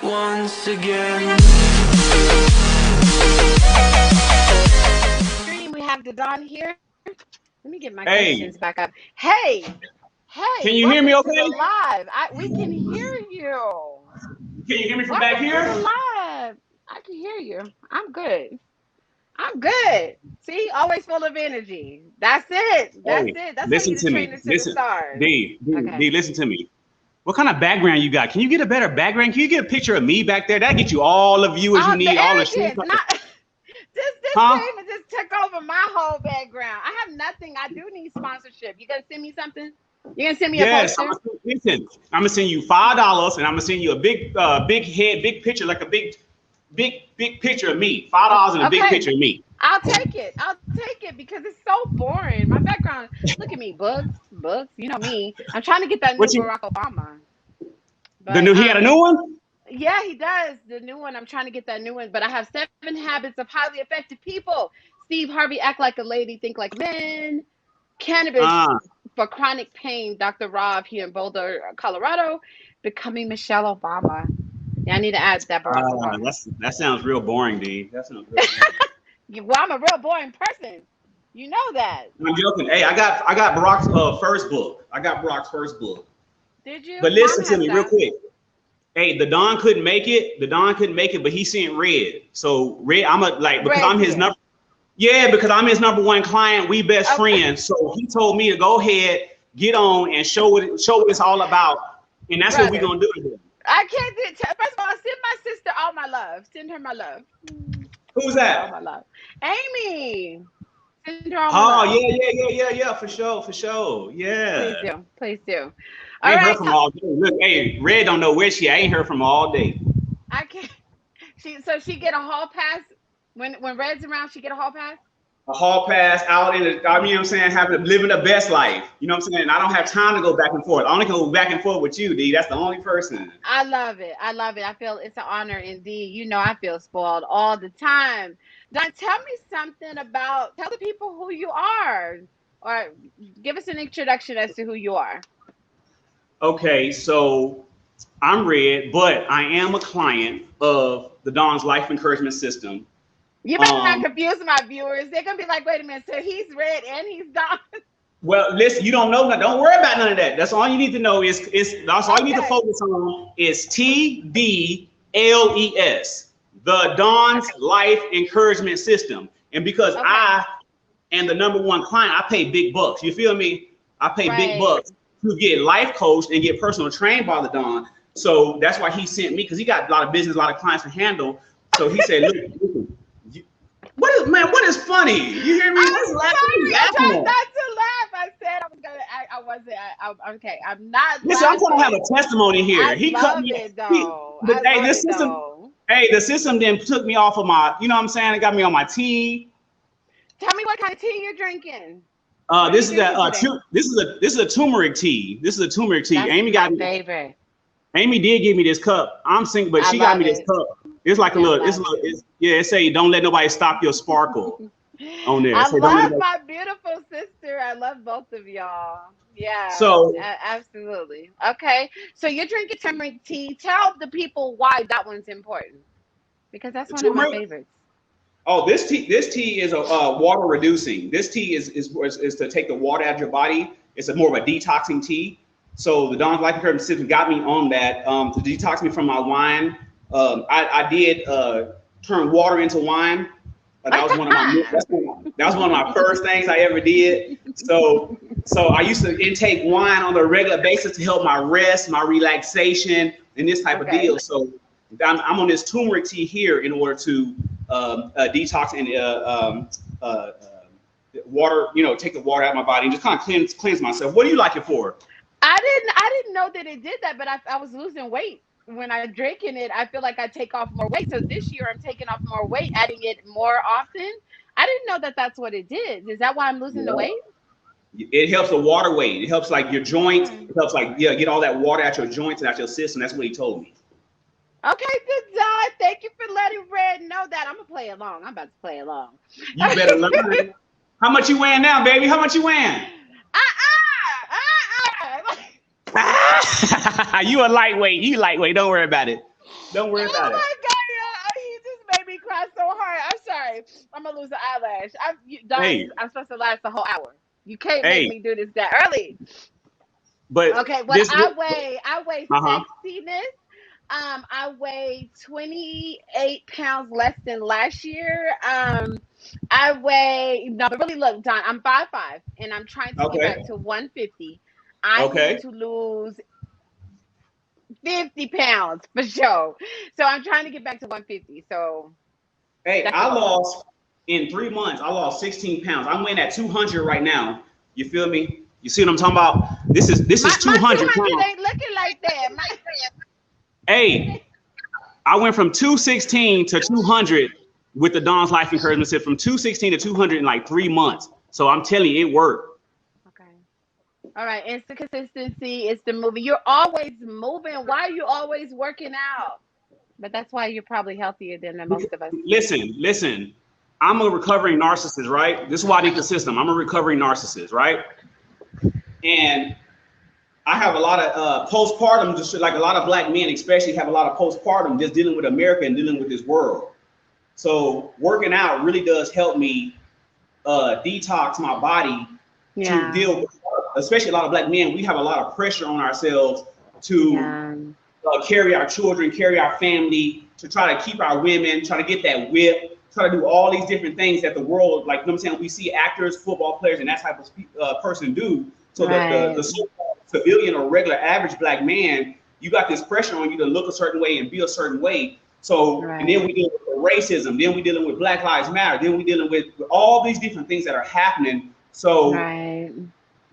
once again. We have the Don here. Let me get my Hey, questions back up. Hey, can hey, you hear welcome me to okay? the live. We can hear you. Can you hear me from back Welcome to here? the live. I can hear you. I'm good. I'm good. See, always full of energy. That's it. That's Hey, it. That's how listen you the to me. trainer to the Listen, stars. Okay. Listen to me. What kind of background you got? Can you get a better background? Can you get a picture of me back there? That get you all the viewers you The need, all the streets. arrogance, not this Huh? statement just took over my whole background. I have nothing. I do need sponsorship. You gonna send me something? You gonna send me a Yes. poster? Listen, I'm gonna send you $5, and I'm gonna send you a big head, big picture, like a big picture of me. $5 and a big Okay. picture of me. I'll take it. I'll take it because it's so boring. My background, look at me, books. You know me. I'm trying to get that new What you? Barack Obama. The But new? He had a new one. yeah, he does. The new one. I'm trying to get that new one. But I have 7 habits of highly effective people. Steve Harvey, act like a lady, think like men. Cannabis Ah, for chronic pain, Dr. Rob here in Boulder, Colorado. Becoming Michelle Obama. Yeah, I need to add that Barack Obama. that sounds real boring, D. That sounds real boring. Well, I'm a real boring person. You know that. I'm joking. Hey, I got Barack's first book. I got Barack's first book. Did you? But listen Mom to has me real that. quick. Hey, the Don couldn't make it. The Don couldn't make it, but he sent Red. So Red, because Red I'm his here. number. Yeah, because I'm his #1 client. We best Okay. friends. So he told me to go ahead, get on, and show what it's all about. And that's what we're Brother. gonna do today. I can't do it. First of all, send my sister all my love. Send her my love. Who's Send her all that? my love. Amy. Send her all my Oh, love. yeah, for sure. Please Yeah. do. Please do. I All ain't heard right. from her all day. Look, hey, Red don't know where she. I ain't heard from her all day. I can't. She get a hall pass when Red's around. She get a hall pass. A hall pass out in the, I mean, you know what I'm saying, living the best life. You know what I'm saying? I don't have time to go back and forth. I only can go back and forth with you, D. That's the only person. I love it. I love it. I feel it's an honor indeed. You know, I feel spoiled all the time. Don, tell me something about, tell the people who you are, or give us an introduction as to who you are. Okay, so I'm Red, but I am a client of the Dawn's Life Encouragement System. You better not Um, confuse my viewers. They're gonna be like, wait a minute, so he's Red and he's Don. well, listen, you don't know, don't worry about none of that. That's all you need to know that's all you need to Okay. focus on is TDLES, the Dawn's Okay. Life Encouragement System. And because Okay. I am the #1 client, I pay big bucks. You feel me? I pay big Right. bucks to get life coached and get personal trained by the Dawn. So that's why he sent me, because he got a lot of business, a lot of clients to handle. So he said, look, what is funny? You hear me? I'm What's sorry. I laughing tried at? not to laugh. I said I was gonna. I wasn't. Okay. I'm not Listen, I'm gonna have laughing. a testimony here. I He cut love me. it though. But I hey, love this it system. though. Hey, the system then took me off of my. You know what I'm saying? It got me on my tea. Tell me what kind of tea you're drinking. What are you This is drinking today? this is a turmeric tea. This is a turmeric tea. That's my favorite. Amy did give me this cup. I'm single, but I she got love me this it. cup. It's like a I little. love it. Yeah. It say don't let nobody stop your sparkle on there. I Say don't let love nobody. my beautiful sister. I love both of y'all. Yeah, So absolutely. Okay, so you're drinking turmeric tea. Tell the people why that one's important because that's one of my turmeric. favorites. Oh, this tea is a water reducing. This tea is to take the water out of your body. It's a more of a detoxing tea. So the Dawn's Life Encouragement System got me on that to detox me from my wine. I did turn water into wine. That was one of my that was one of my first things I ever did. So I used to intake wine on a regular basis to help my rest, my relaxation, and this type of Okay. deal. So I'm on this turmeric tea here in order to detox and water, take the water out of my body and just kind of cleanse myself. What do you like it for? I didn't know that it did that, but I was losing weight when I drinking it. I feel like I take off more weight. So this year I'm taking off more weight, adding it more often. I didn't know that that's what it did. Is that why I'm losing the Yeah. weight? It helps the water weight. It helps like your joints. Okay. It helps like get all that water out your joints and out your system. That's what he told me. Okay, good job. Thank you for letting Red know that. I'm gonna play along. I'm about to play along. You better learn. How much you weighing now, baby? How much you weighing? Uh-uh. You a lightweight. You lightweight. Don't worry about it. Don't worry Oh about it. my God, yeah, he just made me cry so hard. I'm sorry. I'm gonna lose an eyelash. Hey, I'm supposed to last the whole hour. You can't make hey, me do this that early. but Okay, what this, I weigh uh-huh. sexiness. I weigh 28 pounds less than last year. I weigh no, but really look, Don, I'm 5'5", and I'm trying to get Okay, back to 150. I need okay. to lose 50 pounds for sure. So I'm trying to get back to 150. So Hey, that's the I goal. lost in 3 months. I lost 16 pounds. I'm weighing at 200 right now. You feel me? You see what I'm talking about? This is My 200 200 pounds. ain't looking like that. Hey, I went from 216 to 200 with the Don's Life Encouragement Set from 216 to 200 in like 3 months. So I'm telling you, it worked. Okay. All right. It's the consistency. It's the moving. You're always moving. Why are you always working out? But that's why you're probably healthier than the most of us. Listen. I'm a recovering narcissist, right? This is why I need the system. I'm a recovering narcissist, right? And I have a lot of postpartum, just like a lot of black men, especially have a lot of postpartum, just dealing with America and dealing with this world. So working out really does help me detox my body to Yeah. deal with, especially a lot of black men. We have a lot of pressure on ourselves to Yeah. carry our children, carry our family, to try to keep our women, try to get that whip, try to do all these different things that the world, like, you know what I'm saying, we see actors, football players, and that type of person do. So Right. the so-called civilian or regular average black man, you got this pressure on you to look a certain way and be a certain way. So, and then Right. we deal with racism, then we dealing with Black Lives Matter, then we dealing with all these different things that are happening. So Right.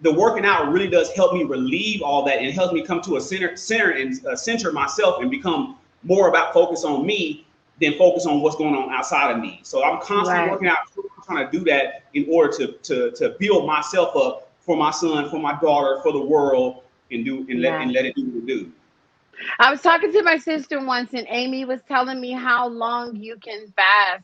the working out really does help me relieve all that, and it helps me come to a center and center myself and become more about focus on me than focus on what's going on outside of me. So I'm constantly Right. working out, trying to do that in order to build myself up for my son, for my daughter, for the world, and Yeah. let it do what it do. I was talking to my sister once, and Amy was telling me how long you can fast.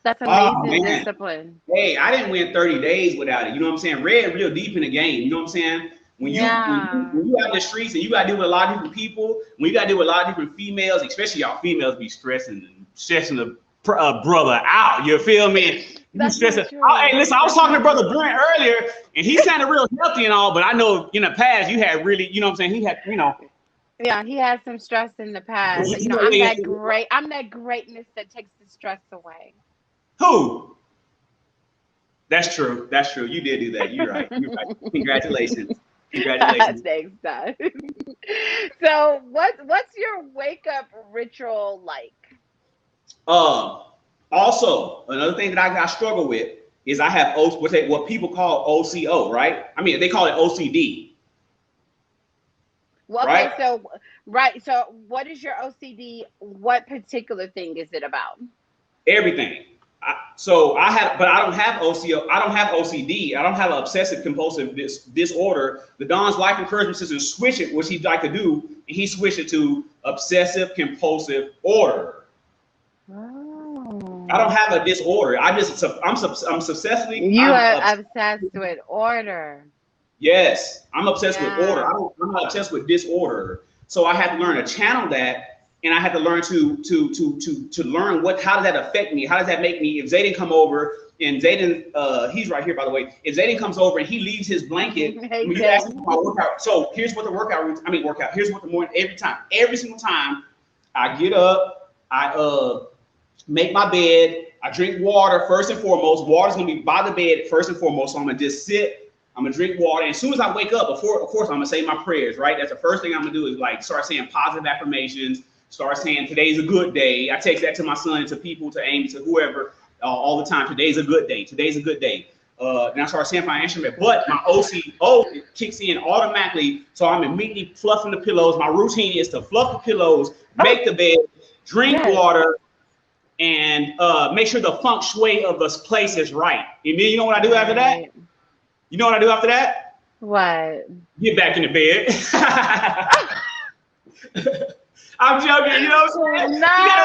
That's Oh amazing man, discipline. hey, I didn't win 30 days without it. You know what I'm saying? Read real deep in the game. You know what I'm saying? When Yeah. you out in the streets and you gotta deal with a lot of different people, when you gotta deal with a lot of different females, especially y'all females be stressing the brother out. You feel me? You That's stressing. not Oh, hey, true. listen, I was That's talking to not brother true. Brent earlier, and he sounded real healthy and all, but I know in the past you had really, you know what I'm saying? He had, Yeah, he had some stress in the past. You know, I'm yeah, that great. I'm that greatness that takes the stress away. who? That's true. That's true. You did do that. You're right. You're right. Congratulations. Congratulations. Thanks, Don. So, what's your wake up ritual like? Um, Also, another thing that I struggle with is I have what people call OCO, right? I mean, they call it OCD, Well, okay, right? so right, so what is your OCD? What particular thing is it about? Everything. So I have, but I don't have OCO. I don't have OCD. I don't have an obsessive compulsive disorder. The Don's Life Encouragement System switch it, which he'd like to do, and he switched it to obsessive compulsive order. I don't Oh, have a disorder. I'm successfully. you are obsessed with order. Yes, I'm obsessed with order. Yeah, I'm not obsessed with disorder. So I had to learn to channel that, and I had to learn to learn how does that affect me? How does that make me? If Zayden come over, and Zayden, he's right here by the way. If Zayden comes over and he leaves his blanket, hey when you ask Zay. me for my workout, so here's what the workout. Here's what the morning every single time I get up, I make my bed, I drink water first and foremost. Water's gonna be by the bed first and foremost. So I'm gonna just sit. I'm gonna drink water, and as soon as I wake up, of course, I'm gonna say my prayers, right? That's the first thing I'm gonna do is like start saying positive affirmations, start saying today's a good day. I text that to my son, to people, to Amy, to whoever, all the time. Today's a good day. Today's a good day. And I start saying financial, but my OCO kicks in automatically, so I'm immediately fluffing the pillows. My routine is to fluff the pillows, Oh, make the bed, drink yes. water, and make sure the feng shui of this place is right. And then you know what I do after that? Right. You know what I do after that? What? Get back in the bed. I'm joking. You know what I'm saying? You gotta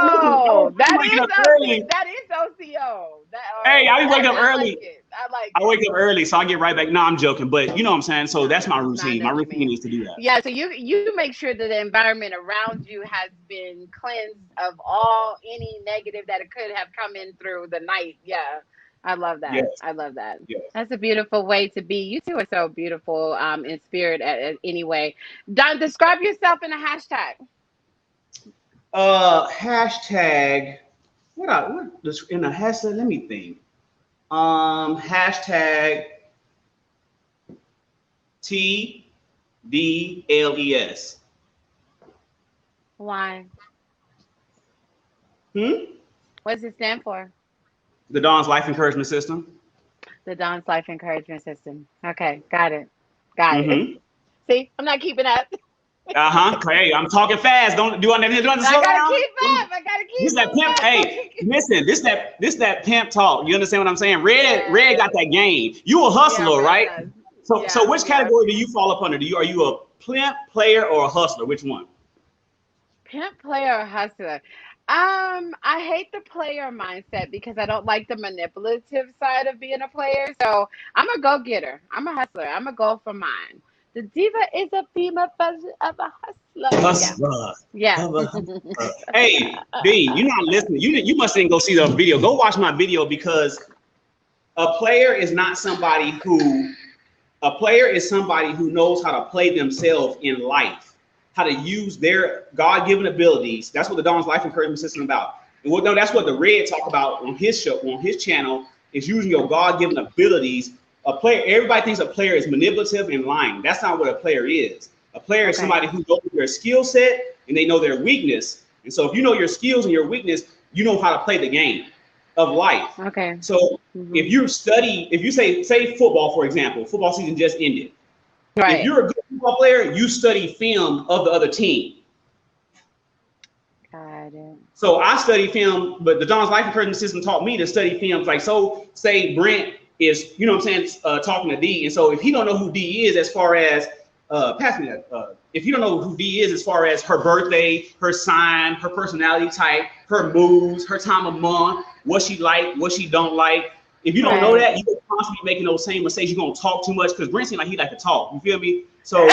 No, I'm that waking is up early. That is OCO. That Hey, I be that waking up I like early. it. I like I it. wake up early, so I get right back. No, I'm joking, but you know what I'm saying. So that's my I routine. know My what you routine mean. is to do that. Yeah, so you make sure that the environment around you has been cleansed of all any negative that it could have come in through the night. Yeah, I love that. Yes, I love that. yes. That's a beautiful way to be. You two are so beautiful in spirit. Anyway, Don, describe yourself in a hashtag. Hashtag. What this in a hashtag? Let me think. Hashtag TDLES. Why? Hmm. What does it stand for? The Dawn's Life Encouragement System. The Don's Life Encouragement System. Okay, got it. Got it. Mm-hmm. See, I'm not keeping up. Uh-huh. Hey, I'm talking fast. Don't do I need to I slow gotta down? keep up. I gotta This keep that pimp. Hey, up. listen, this that pimp talk. You understand what I'm saying? Red Yes. got that game. You a Yeah, hustler, Red right? does. So Yeah, which yeah. category do you fall up under? Are you a pimp, player, or a hustler? Which one? Pimp, player, or hustler? I hate the player mindset because I don't like the manipulative side of being a player. So I'm a go-getter. I'm a hustler. I'm a go for mine. The diva is a female version of a hustler. Yeah. Hustler. Yeah. Of a hustler. Hey, D, you're not listening. You must didn't go see the video. Go watch my video because a player is not somebody who a player is somebody who knows how to play themselves in life, how to use their God-given abilities. That's what the Dawn's Life Encouragement System is about. And no, that's what the Red talk about on his show, on his channel, is using your God-given abilities. A player, everybody thinks a player is manipulative and lying. That's not what a player is. A player is Okay. somebody who knows their skill set and they know their weakness. And so if you know your skills and your weakness, you know how to play the game of life. Okay. So Hmm. if you study, if you say football, for example, football season just ended. If Right. you're a good football player, you study film of the other team. Got it. So I study film, but the John's Life Encouragement System taught me to study films. Like, so say Brent is, you know what I'm saying, talking to D. And so if he don't know who D is as far as, pass me that, if you don't know who D is as far as her birthday, her sign, her personality type, her moods, her time of month, what she like, what she don't like. If you don't know Right. that, you're constantly making those same mistakes. You're gonna talk too much because Brent seems like he like to talk. You feel me? So, you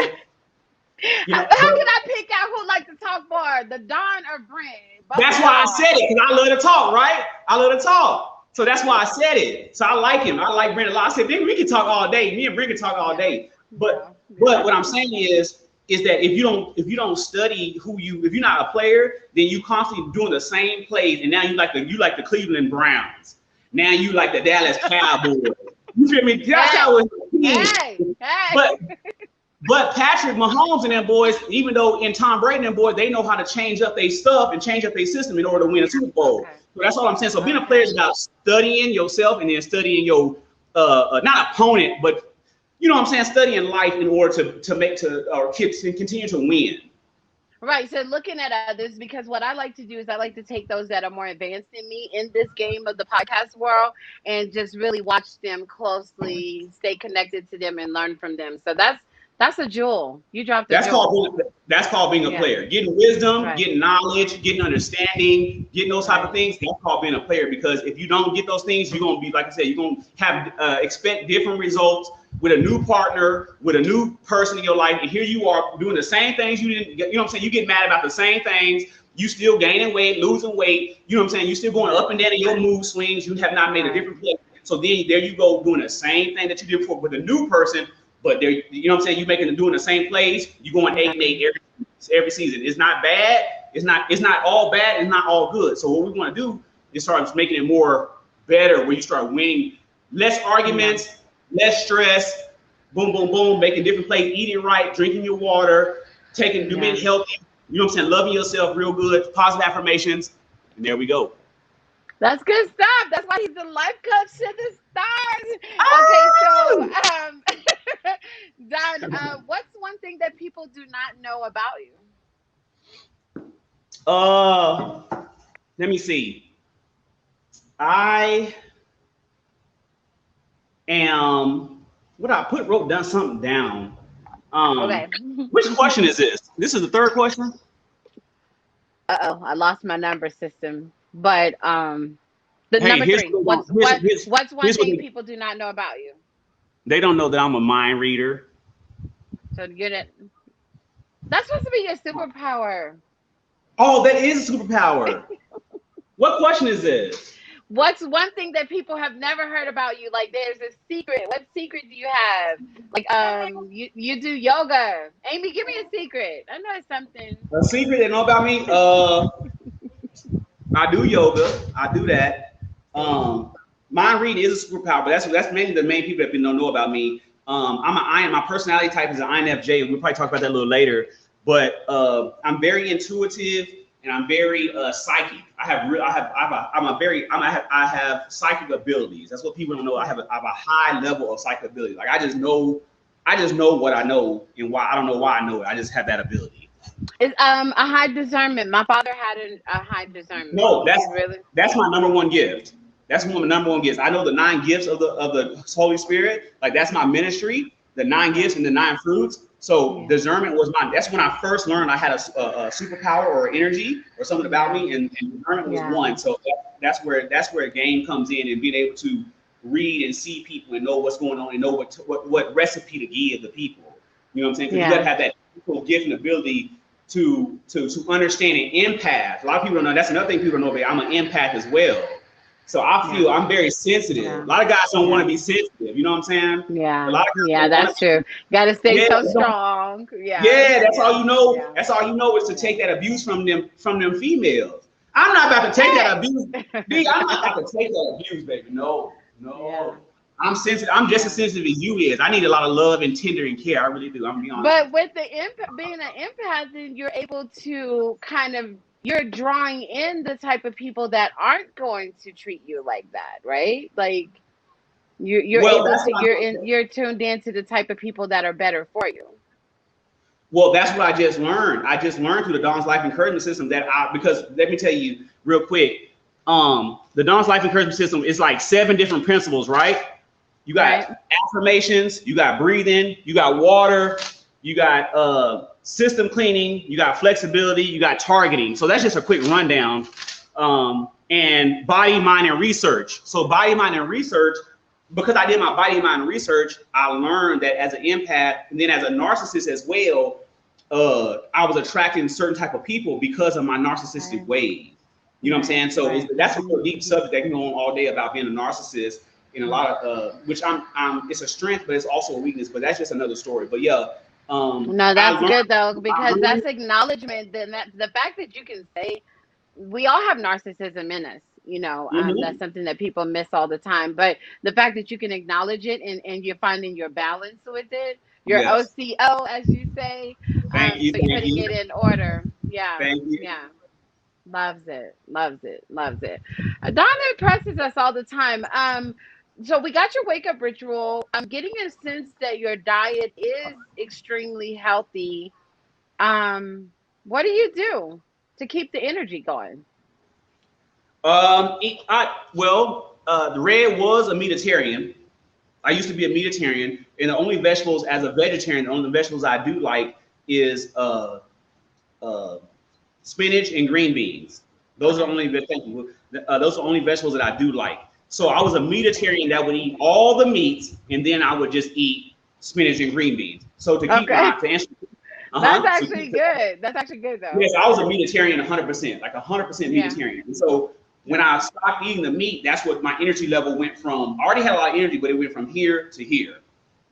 How know, can I pick out who like to talk more, the Don or Brent? Both that's of why I y'all. said it, because I love to talk, right? I love to talk. So that's why I said it. So I like him. I like Brent a lot. I said, we can talk all day. Me and Brent can talk all Yeah. day. But Yeah. what I'm saying is that if you don't study if you're not a player, then you constantly doing the same plays, and now you like the Cleveland Browns. Now you like the Dallas Cowboys. You feel me? That's how it is. Hey. But Patrick Mahomes and them boys, even though in Tom Brady and them boys, they know how to change up their stuff and change up their system in order to win a Super Bowl. Okay. So that's all I'm saying. So being a Okay. player is about studying yourself and then studying your not opponent, but you know what I'm saying, studying life in order to continue to win. Right. So looking at others, because what I like to do is I like to take those that are more advanced than me in this game of the podcast world and just really watch them closely, stay connected to them and learn from them. So that's a jewel. You dropped a jewel. That's called being a Yeah. player. Getting wisdom, Right. getting knowledge, getting understanding, getting those type of Right. things. That's called being a player. Because if you don't get those things, you're gonna be, like I said, you're gonna have expect different results with a new partner, with a new person in your life, and here you are doing the same things you didn't. You know what I'm saying? You get mad about the same things. You still gaining weight, losing weight. You know what I'm saying? You still going up and down in your mood swings. You have not made a Right. different play. So then there you go doing the same thing that you did before with a new person. But there, you know what I'm saying? You doing the same plays. You going 8-8 every season. It's not bad. It's not all bad. It's not all good. So what we want to do is start making it more better. Where you start winning, less arguments, less stress. Boom, boom, boom. Making different plays, eating right, drinking your water, being healthy. You know what I'm saying? Loving yourself real good. Positive affirmations, and there we go. That's good stuff. That's why he's the life coach to the stars. Okay, so Don, what's one thing that people do not know about you? Let me see. I am wrote down something down. Okay. Which question is this? This is the third question. I lost my number system, but The Hey, number here's three. what they don't- What's one here's what thing people do not know about you? they don't know that I'm a mind reader. So get it. That's supposed to be your superpower. Oh, that is a superpower. What question is this? What's one thing that people have never heard about you? Like there's a secret. What secret do you have? Like you do yoga. Amy, give me a secret. I know it's something. A secret they know about me? I do yoga. I do that. Mind reading is a superpower, but that's mainly the main people that people don't know about me. My personality type is an INFJ. We'll probably talk about that a little later. But I'm very intuitive and I'm very psychic. I have psychic abilities. That's what people don't know. I have a high level of psychic ability. Like I just know what I know and why I don't know why I know it. I just have that ability. It's a high discernment. My father had a high discernment. No, Really that's my number one gift. That's one of my number one gifts. I know the 9 gifts of the Holy Spirit. Like that's my ministry, the 9 gifts and the 9 fruits. So discernment was mine. That's when I first learned I had a superpower or energy or something about me, and discernment was one. So that's where a game comes in, and being able to read and see people and know what's going on and know what recipe to give the people. You know what I'm saying? Because you got to have that gift and ability to understand and empath. A lot of people don't know. That's another thing people don't know. But I'm an empath as well. So I feel I'm very sensitive. A lot of guys don't want to be sensitive. You know what I'm saying? Yeah. A lot of guys that's true. Got to stay so strong. That's all you know. Yeah. That's all you know is to take that abuse from them females. I'm not about to take that abuse. I'm not about to take that abuse, baby. No. Yeah. I'm sensitive. I'm just as sensitive as you is. I need a lot of love and tender and care. I really do. I'm gonna be honest. But with being an empath, then you're able to you're drawing in the type of people that aren't going to treat you like that, right? Like you're tuned into the type of people that are better for you. Well, that's what I just learned. I just learned through the Dawn's Life Encouragement System because let me tell you real quick, the Dawn's Life Encouragement System is like 7 different principles, right? You got affirmations, you got breathing, you got water, you got system cleaning, you got flexibility, you got targeting. So that's just a quick rundown. And body, mind, and research. So body, mind, and research, because I did my body, mind, and research, I learned that as an empath and then as a narcissist as well, I was attracting certain type of people because of my narcissistic ways. You know what I'm saying? So that's a real deep subject that can go on all day about being a narcissist. In a lot of which it's a strength, but it's also a weakness. But that's just another story. But yeah, no, that's good though, because that's acknowledgement. Then the fact that you can say we all have narcissism in us. You know, that's something that people miss all the time. But the fact that you can acknowledge it and you're finding your balance with it, your OCO, as you say, thank you, so you're putting it in order. Yeah, thank you. Yeah. Loves it. Donna impresses us all the time. So we got your wake up ritual. I'm getting a sense that your diet is extremely healthy. What do you do to keep the energy going? The red was a meatitarian. I used to be a meatitarian, and the only vegetables as a vegetarian, the only vegetables I do like is spinach and green beans. Those are only those are only vegetables that I do like. So I was a meatitarian that would eat all the meats, and then I would just eat spinach and green beans. So to keep to answer, that's actually good. That's actually good though. Yes, I was a meatitarian 100%, like 100% meatitarian. And so when I stopped eating the meat, that's what my energy level went from. I already had a lot of energy, but it went from here to here.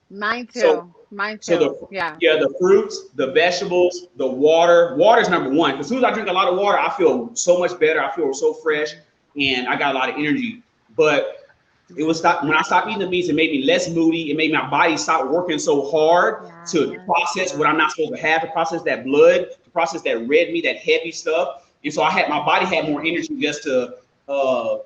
Mine too. So the fruits, the vegetables, the water. Water is number one. As soon as I drink a lot of water, I feel so much better. I feel so fresh, and I got a lot of energy. But it was when I stopped eating the meats, it made me less moody. It made my body stop working so hard to process what I'm not supposed to have, to process that blood, to process that red meat, that heavy stuff. And so my body had more energy just to have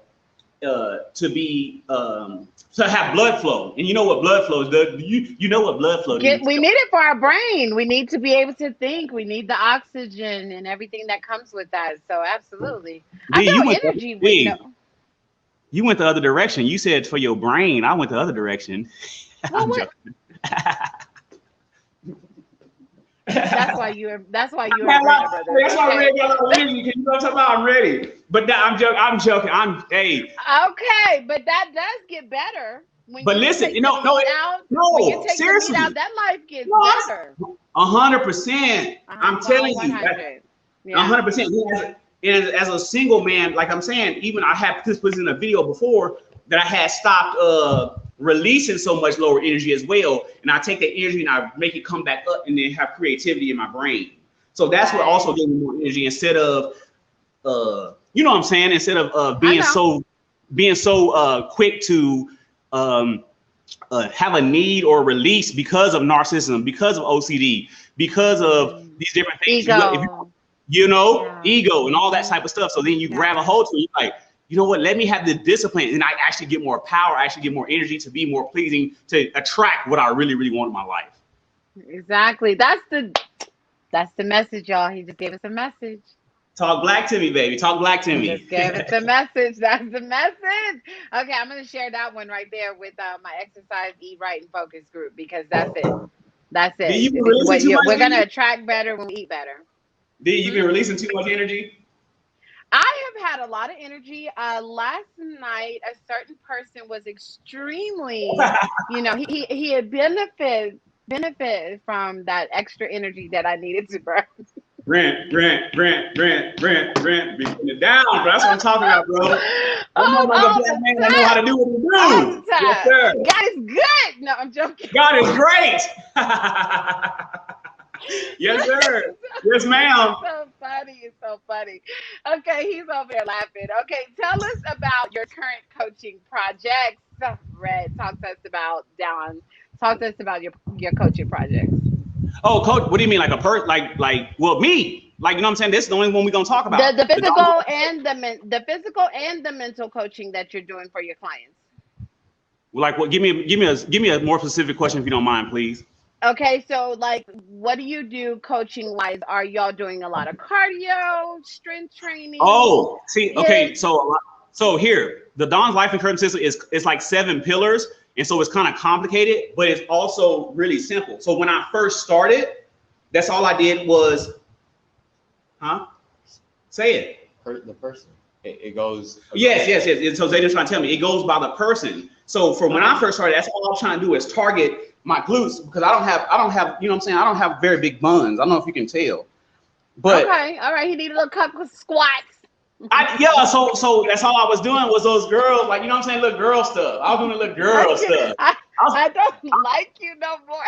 blood flow. And you know what blood flow is? You know what blood flow is. We need it for our brain. We need to be able to think. We need the oxygen and everything that comes with that. So absolutely. I know energy. You went the other direction. You said for your brain. I went the other direction. Well, That's why you're a That's burner, brother. why I Okay. really got a lot of energy. Because you know what I'm talking about? I'm ready. But I'm joking. Hey. Okay, but that does get better when But you listen, take the meat out. When you no, take the meat seriously. out, that life gets No, better. 100%. I'm telling you, 100. Yeah. 100%. As a single man, like I'm saying, even I had this was in a video before that I had stopped releasing so much lower energy as well, and I take that energy and I make it come back up, and then have creativity in my brain. So that's what also gives me more energy instead of you know what I'm saying, instead of being so quick to have a need or release because of narcissism, because of OCD, because of these different things. Ego. Ego and all that type of stuff. So then you grab a hold to it, you're like, you know what, let me have the discipline, and I actually get more power, I actually get more energy to be more pleasing, to attract what I really, really want in my life. Exactly. That's the message, y'all. He just gave us a message. Talk black to me, baby. Talk black to me. Just gave us the message. That's the message. Okay, I'm gonna share that one right there with my exercise, eat right, and focus group, because that's it. That's it. Did you been releasing too much We're gonna energy? attract better when we eat better. Did you been releasing too much energy? I have had a lot of energy. Last night, a certain person was extremely, he had benefited from that extra energy that I needed to burn. Brent, beating it down, bro. That's what I'm talking about, bro. All black the man that know how to do what he do. All the time. Yes, sir. God is good. No, I'm joking. God is great. Yes, sir. Yes, ma'am. It's so funny. Okay, he's over there laughing. Okay, tell us about your current coaching projects. Red, talk to us about your coaching projects. Oh, coach, what do you mean? Like well, me. Like, you know what I'm saying? This is the only one we're gonna talk about. The physical and the mental coaching that you're doing for your clients. Like, what? Give me a more specific question, if you don't mind, please. Okay, so like, what do you do coaching wise? Are y'all doing a lot of cardio, strength training? Oh, see, okay, so here, the Don's life encouragement system is like 7 pillars, and so it's kind of complicated, but it's also really simple. So when I first started, that's all I did was, say it. The person. It goes. Yes. So they just trying to tell me it goes by the person. So from when I first started, that's all I'm trying to do is target my glutes, because I don't have, you know what I'm saying? I don't have very big buns. I don't know if you can tell. But okay, all right, he needed a couple of squats. So that's all I was doing was those girls, like, you know what I'm saying, little girl stuff. I was doing the little girl stuff. I don't like you no more.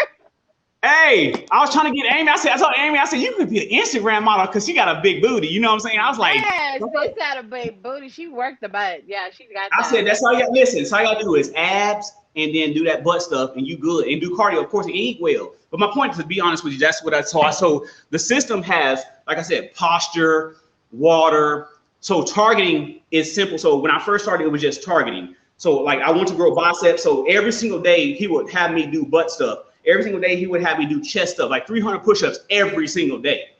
Hey, I was trying to get Amy. I told Amy, you could be an Instagram model because she got a big booty. You know what I'm saying? I was like, yeah, she's got a big booty. She worked the butt. Yeah, she got that. I said, that's all you got. Listen, so all you got to do is abs and then do that butt stuff, and you good. And do cardio, of course, and eat well. But my point is, to be honest with you, that's what I saw. So the system has, like I said, posture, water. So targeting is simple. So when I first started, it was just targeting. So like I want to grow biceps. So every single day he would have me do butt stuff. Every single day he would have me do chest stuff, like 300 push-ups every single day.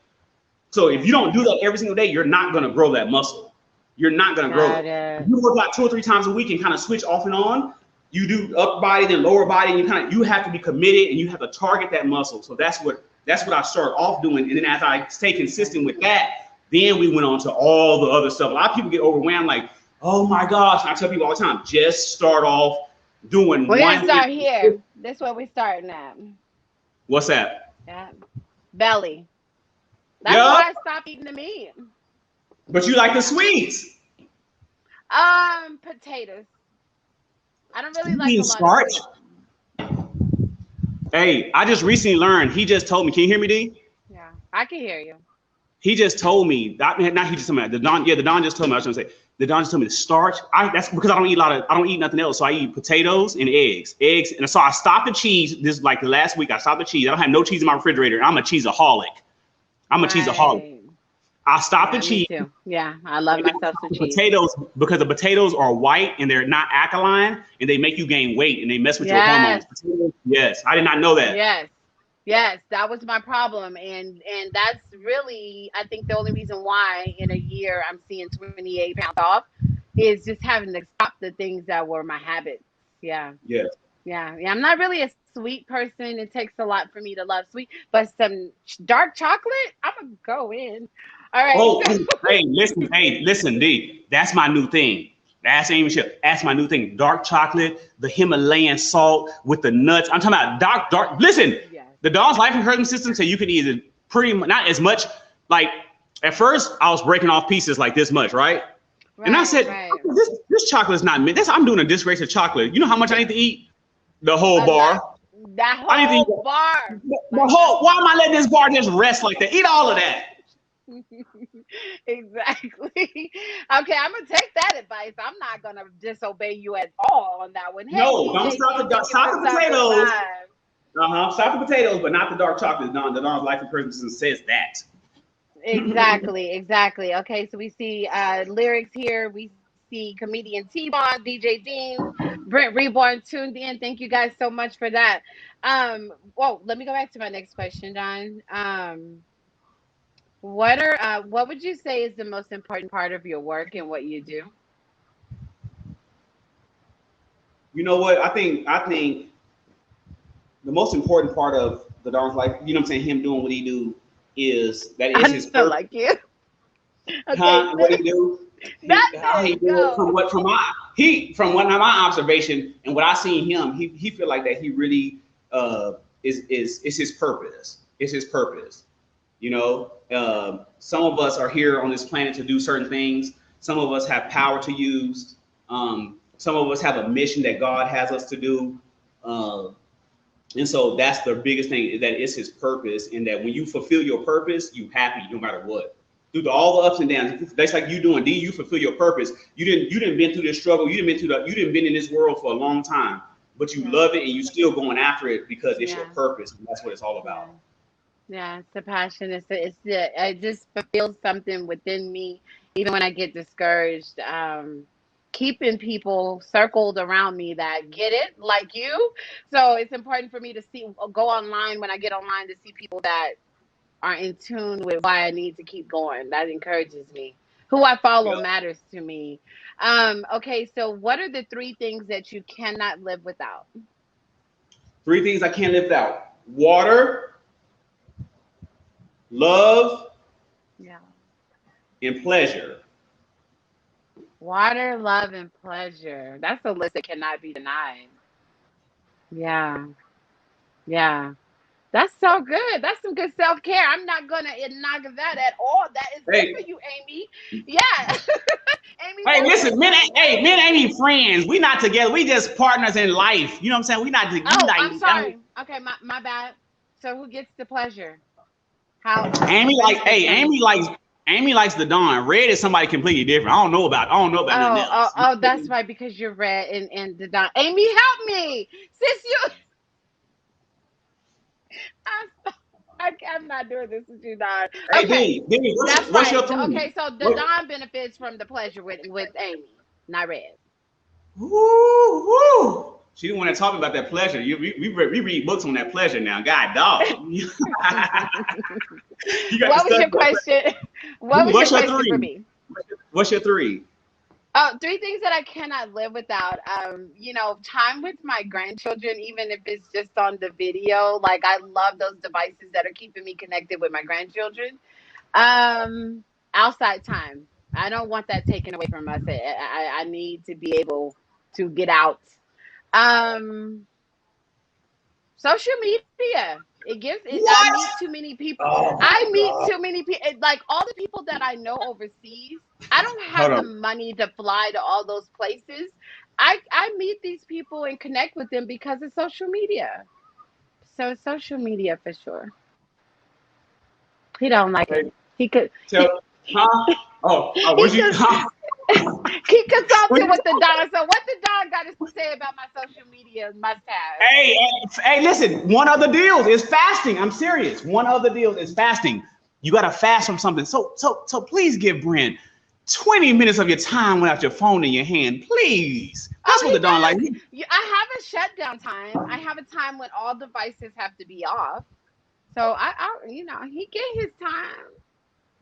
So if you don't do that every single day, you're not going to grow that muscle. You're not going to grow it. If you work out 2 or 3 times a week and kind of switch off and on, you do upper body, then lower body, and you have to be committed and you have to target that muscle. So that's what I started off doing. And then as I stay consistent with that, then we went on to all the other stuff. A lot of people get overwhelmed, like, oh my gosh. And I tell people all the time, just start off doing We're going to start here. This is where we're starting at. What's that? Yeah. Belly. That's why I stopped eating the meat. But you like the sweets. Potatoes. I don't really like a lot starch. of sweets. Hey, I just recently learned. He just told me. Can you hear me, Dee? Yeah, I can hear you. He just told me. Not he just told me. The Don just told me. I was gonna say. The Don just told me the starch. That's because I don't eat nothing else. So I eat potatoes and eggs. And so I stopped the cheese. This like the last week. I stopped the cheese. I don't have no cheese in my refrigerator. I'm a cheeseaholic. Cheeseaholic. I stopped the cheese. Me too. Yeah, I love myself some cheese. Potatoes, because the potatoes are white and they're not alkaline, and they make you gain weight and they mess with your hormones. Yes, I did not know that. Yes, that was my problem, and that's really, I think, the only reason why in a year I'm seeing 28 pounds off is just having to stop the things that were my habits. Yeah. Yes. Yeah, yeah. I'm not really a sweet person. It takes a lot for me to love sweet, but some dark chocolate, I'm gonna go in. All right. Oh, So hey, listen, D. That's my new thing. That's Amy Michelle. That's my new thing. Dark chocolate, the Himalayan salt with the nuts. I'm talking about dark. Listen, yes. the Dawn's Life Encouragement System say you can either pretty much not as much. Like at first, I was breaking off pieces like this much, right? And I Right, said, right. this chocolate is not meant. I'm doing a disgrace of chocolate. You know how much I need to eat? The whole A lot. bar. That I need to eat whole bar. the Like that's whole. a Why am I letting this bar lot. just rest like that? Eat all of that. Exactly. Okay, I'm gonna take that advice. I'm not gonna disobey you at all on that one. Hey, No, don't DJ stop D, thank you stop for the stopping potatoes. by. Stop the potatoes, but not the dark chocolate. The Dawn's Life Encouragement System says that. Exactly, exactly. Okay, so we see lyrics here. We see comedian T-Bond, DJ Dean, Brent Reborn tuned in. Thank you guys so much for that. Whoa, let me go back to my next question, Don. What would you say is the most important part of your work and what you do? You know what? I think the most important part of the Dawn's Life, you know what I'm saying, him doing what he do is that is I his don't purpose. like you. Okay, Huh? And what he do, how he nothing. do it Go. from what my observation and what I seen him, he feel like that he really is his purpose. It's his purpose. You know, some of us are here on this planet to do certain things. Some of us have power to use. Some of us have a mission that God has us to do. Uh, and so that's the biggest thing, that it's his purpose. And that when you fulfill your purpose, you happy no matter what. Through all the ups and downs, that's like you doing D. You fulfill your purpose. You didn't been through this struggle. You didn't been in this world for a long time, but you Yeah, love it and you still going after it because it's your yeah, purpose. And that's what it's all yeah. about. Yeah, it's the passion. It just fulfills something within me, even when I get discouraged. Keeping people circled around me that get it like you. So it's important for me to go online when I get online to see people that are in tune with why I need to keep going. That encourages me. Who I follow Yep. matters to me. Okay, so what are the three things that you cannot live without? Three things I can't live without: water, love, Yeah. and pleasure. Water, love, and pleasure. That's a list that cannot be denied. Yeah, yeah. That's so good. That's some good self care. I'm not gonna knock that at all. That is good Hey, for you, Amy. Yeah, Amy, hey, that's listen, good for men, you. men ain't even friends. We not together. We just partners in life. You know what I'm saying? We Oh, not. I'm sorry. Okay, my bad. So who gets the pleasure? How? Amy like, Finish the hey, sentence. Amy likes the Dawn. Red is somebody completely different. I don't know about nothing else. Oh, that's right, because you're red and the dot. Amy, help me. Sis, you I'm, I'm not doing this with you, Don. Hey, Okay, D, that's what's right. your three? Okay, so the What? Don benefits from the pleasure with Amy, not red. Woo, woo. She didn't want to talk about that pleasure. We read books on that pleasure now. God, dog. You got to What was study your that question? What pleasure. was your What's your question for three? me? What's your three? Oh, three things that I cannot live without. Time with my grandchildren, even if it's just on the video. Like I love those devices that are keeping me connected with my grandchildren. Um, Outside time. I don't want that taken away from us. I need to be able to get out. Um, Social media. It gives it. I What? meet too many people. Oh my I meet God. too many people. Like all the people that I know overseas. I don't Hold have the on. money to fly to all those places. I meet these people and connect with them because of social media. So it's social media for sure. He don't like it. Hey, He could. tell, huh? He What you, could. huh? He What consulted you with the Don. So what the Don got to say about my social media must have? hey, listen, one of the deals is fasting. I'm serious. One of the deals is fasting. You got to fast from something. So please give Brent 20 minutes of your time without your phone in your hand. Please. That's Oh, what the Don like. he does. I have a shutdown time. I have a time when all devices have to be off. So he get his time.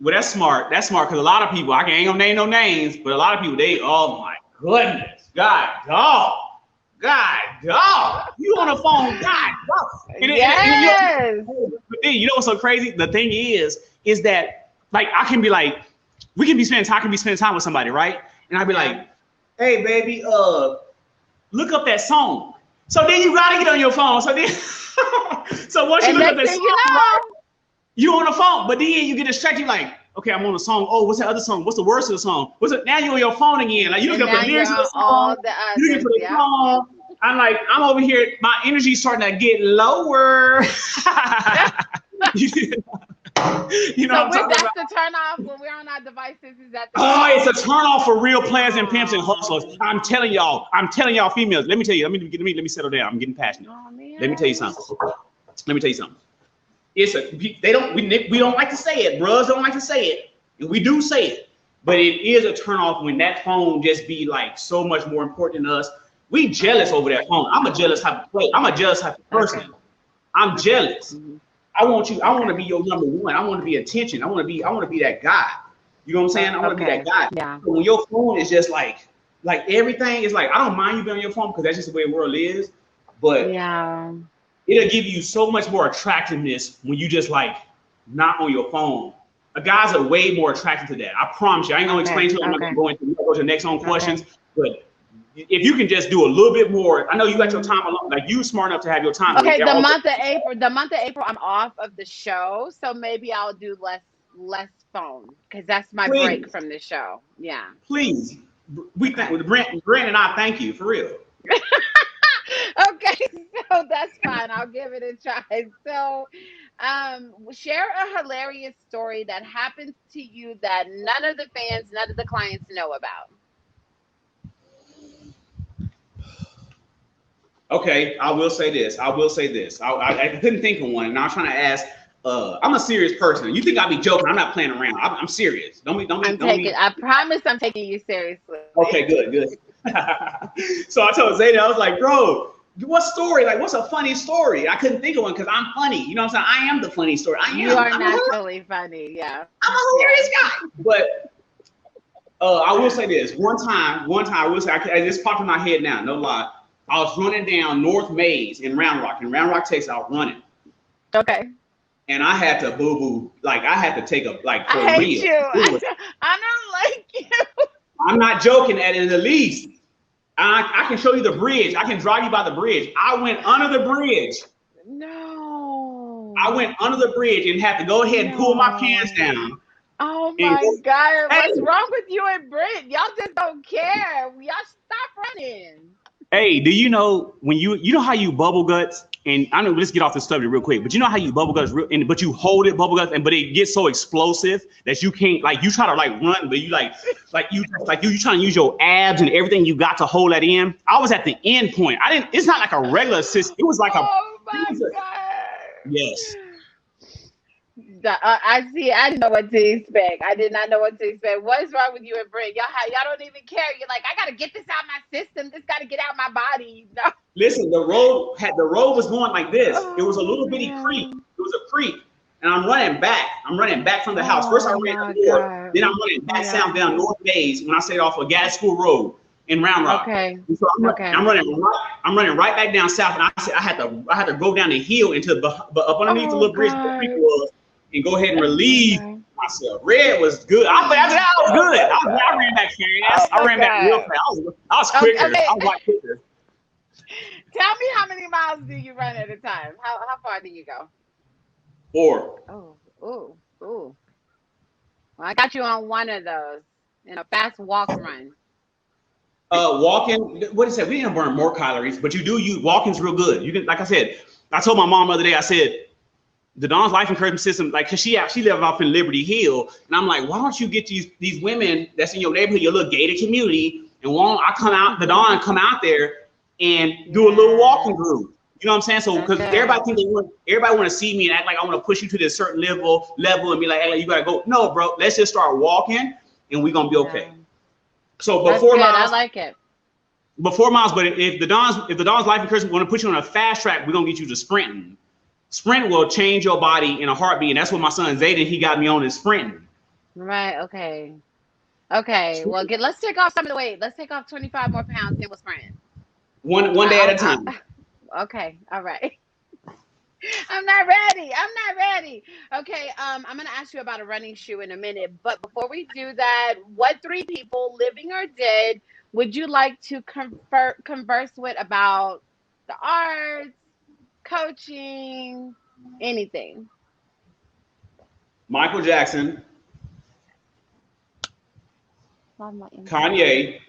Well, that's smart. That's smart because a lot of people, I ain't gonna name no names, but a lot of people, oh my goodness, God, dog. God, dog, you on the phone, God, dog. Yes. You know what's so crazy? The thing is that like I can be like, we can be spending time, I can be spending time with somebody, right? And I'd be like, hey baby, look up that song. So then you gotta get on your phone. So then so once you look up that song, you on the phone, but then you get distracted, like, okay, I'm on the song. Oh, what's that other song? What's the words of the song? What's it? Now you're on your phone again. Like you look up the lyrics of the song. You looking for the song. I'm like, I'm over here. My energy's starting to get lower. You know, so that's the turn off when we're on our devices. Is that? It's a turn off for real players and pimps and hustlers. I'm telling y'all, females. Let me tell you. Let me settle down. I'm getting passionate. Oh, man. Let me tell you something. We don't like to say it. Bros don't like to say it, and we do say it. But it is a turn off when that phone just be like so much more important than us. We jealous over that phone. I'm a jealous type of player. I'm a jealous type of person. Okay. I'm jealous. Mm-hmm. I want you. I want to be your number one. I want to be attention. I want to be that guy. You know what I'm saying? I want to be that guy. Yeah. So when your phone is just like everything is like, I don't mind you being on your phone because that's just the way the world is. But yeah, it'll give you so much more attractiveness when you just like not on your phone. Guys are way more attracted to that. I promise you. I ain't gonna explain to you. I'm not gonna go into the next on questions. But if you can just do a little bit more, I know you got your time alone. Like you smart enough to have your time. Okay, the month of April, I'm off of the show, so maybe I'll do less phone because that's my break from the show. Yeah. Please, we thank Brent and I thank you for real. Okay, so that's fine. I'll give it a try. So, share a hilarious story that happened to you that none of the fans, none of the clients know about. Okay, I will say this. I couldn't think of one, and I was trying to ask. I'm a serious person. You think I'll be joking? I'm not playing around. I'm serious. I promise I'm taking you seriously. Okay, good. So I told Zayda, I was like, bro, what story? Like, what's a funny story? I couldn't think of one because I'm funny. You know what I'm saying? I am the funny story. You are naturally funny. Yeah. I'm a hilarious guy. But I will say this. One time, I will say, I just popped in my head now. No lie. I was running down North Maze in Round Rock, Texas. I was running. Okay. And I had to boo-boo, like I had to take a, like for real. I hate you. I don't like you. I'm not joking at it in the least. I can show you the bridge. I can drive you by the bridge. I went under the bridge. No. I went under the bridge and had to go ahead and pull my pants down. Oh my God. What's wrong with you and Brent? Y'all just don't care. Y'all stop running. Hey, do you know when you know how you bubble guts? And I know, let's get off the subject real quick, but you know how you bubble guts, but you hold it bubble guts, but it gets so explosive that you can't, like, you try to like run, but you you trying to use your abs and everything you got to hold that in. I was at the end point. It's not like a regular assist. It was like God. Yes. I didn't know what to expect. I did not know what to expect. What is wrong with you and Brent? Y'all don't even care. You're like, I gotta get this out of my system. This gotta get out of my body. No. Listen, the road was going like this. It was a little bitty creek. It was a creek, and I'm running back from the house. First I ran up north, then I'm running back down North Maze when I stayed off of Gas School Road in Round Rock. Okay. And so I'm running right back down south, and I said I had to go down the hill up underneath the little bridge the creek was. And go ahead and relieve myself. Red was good. After that, I was good. I ran back fast. I ran back real fast. I was quicker. Okay. I was like quicker. Tell me how many miles do you run at a time? How far do you go? 4. Oh. Well, I got you on one of those in a fast walk run. Walking. What is that? We didn't burn more calories, but walking's real good. You can, like I said, I told my mom the other day. I said, the THDON's life encouragement system, like, cause she lives off in Liberty Hill, and I'm like, why don't you get these women that's in your neighborhood, your little gated community, and the THDON come out there and do a little walking group. You know what I'm saying? So because everybody want to see me and act like I want to push you to this certain level and be like, hey, you gotta go. No, bro, let's just start walking and we're gonna be okay. So before miles, I like it. Before miles, but if the THDON's life encouragement want to put you on a fast track, we're gonna get you to sprinting. Sprint will change your body in a heartbeat, and that's what my son Zayden, he got me on, is sprinting. Right. Okay. Well, let's take off some of the weight. Let's take off 25 more pounds, then we'll sprint. One day at a time. Okay, all right. I'm not ready. I'm not ready. Okay, I'm gonna ask you about a running shoe in a minute, but before we do that, what three people, living or dead, would you like to converse with about the arts, coaching, anything? Michael Jackson, Love my input. Kanye,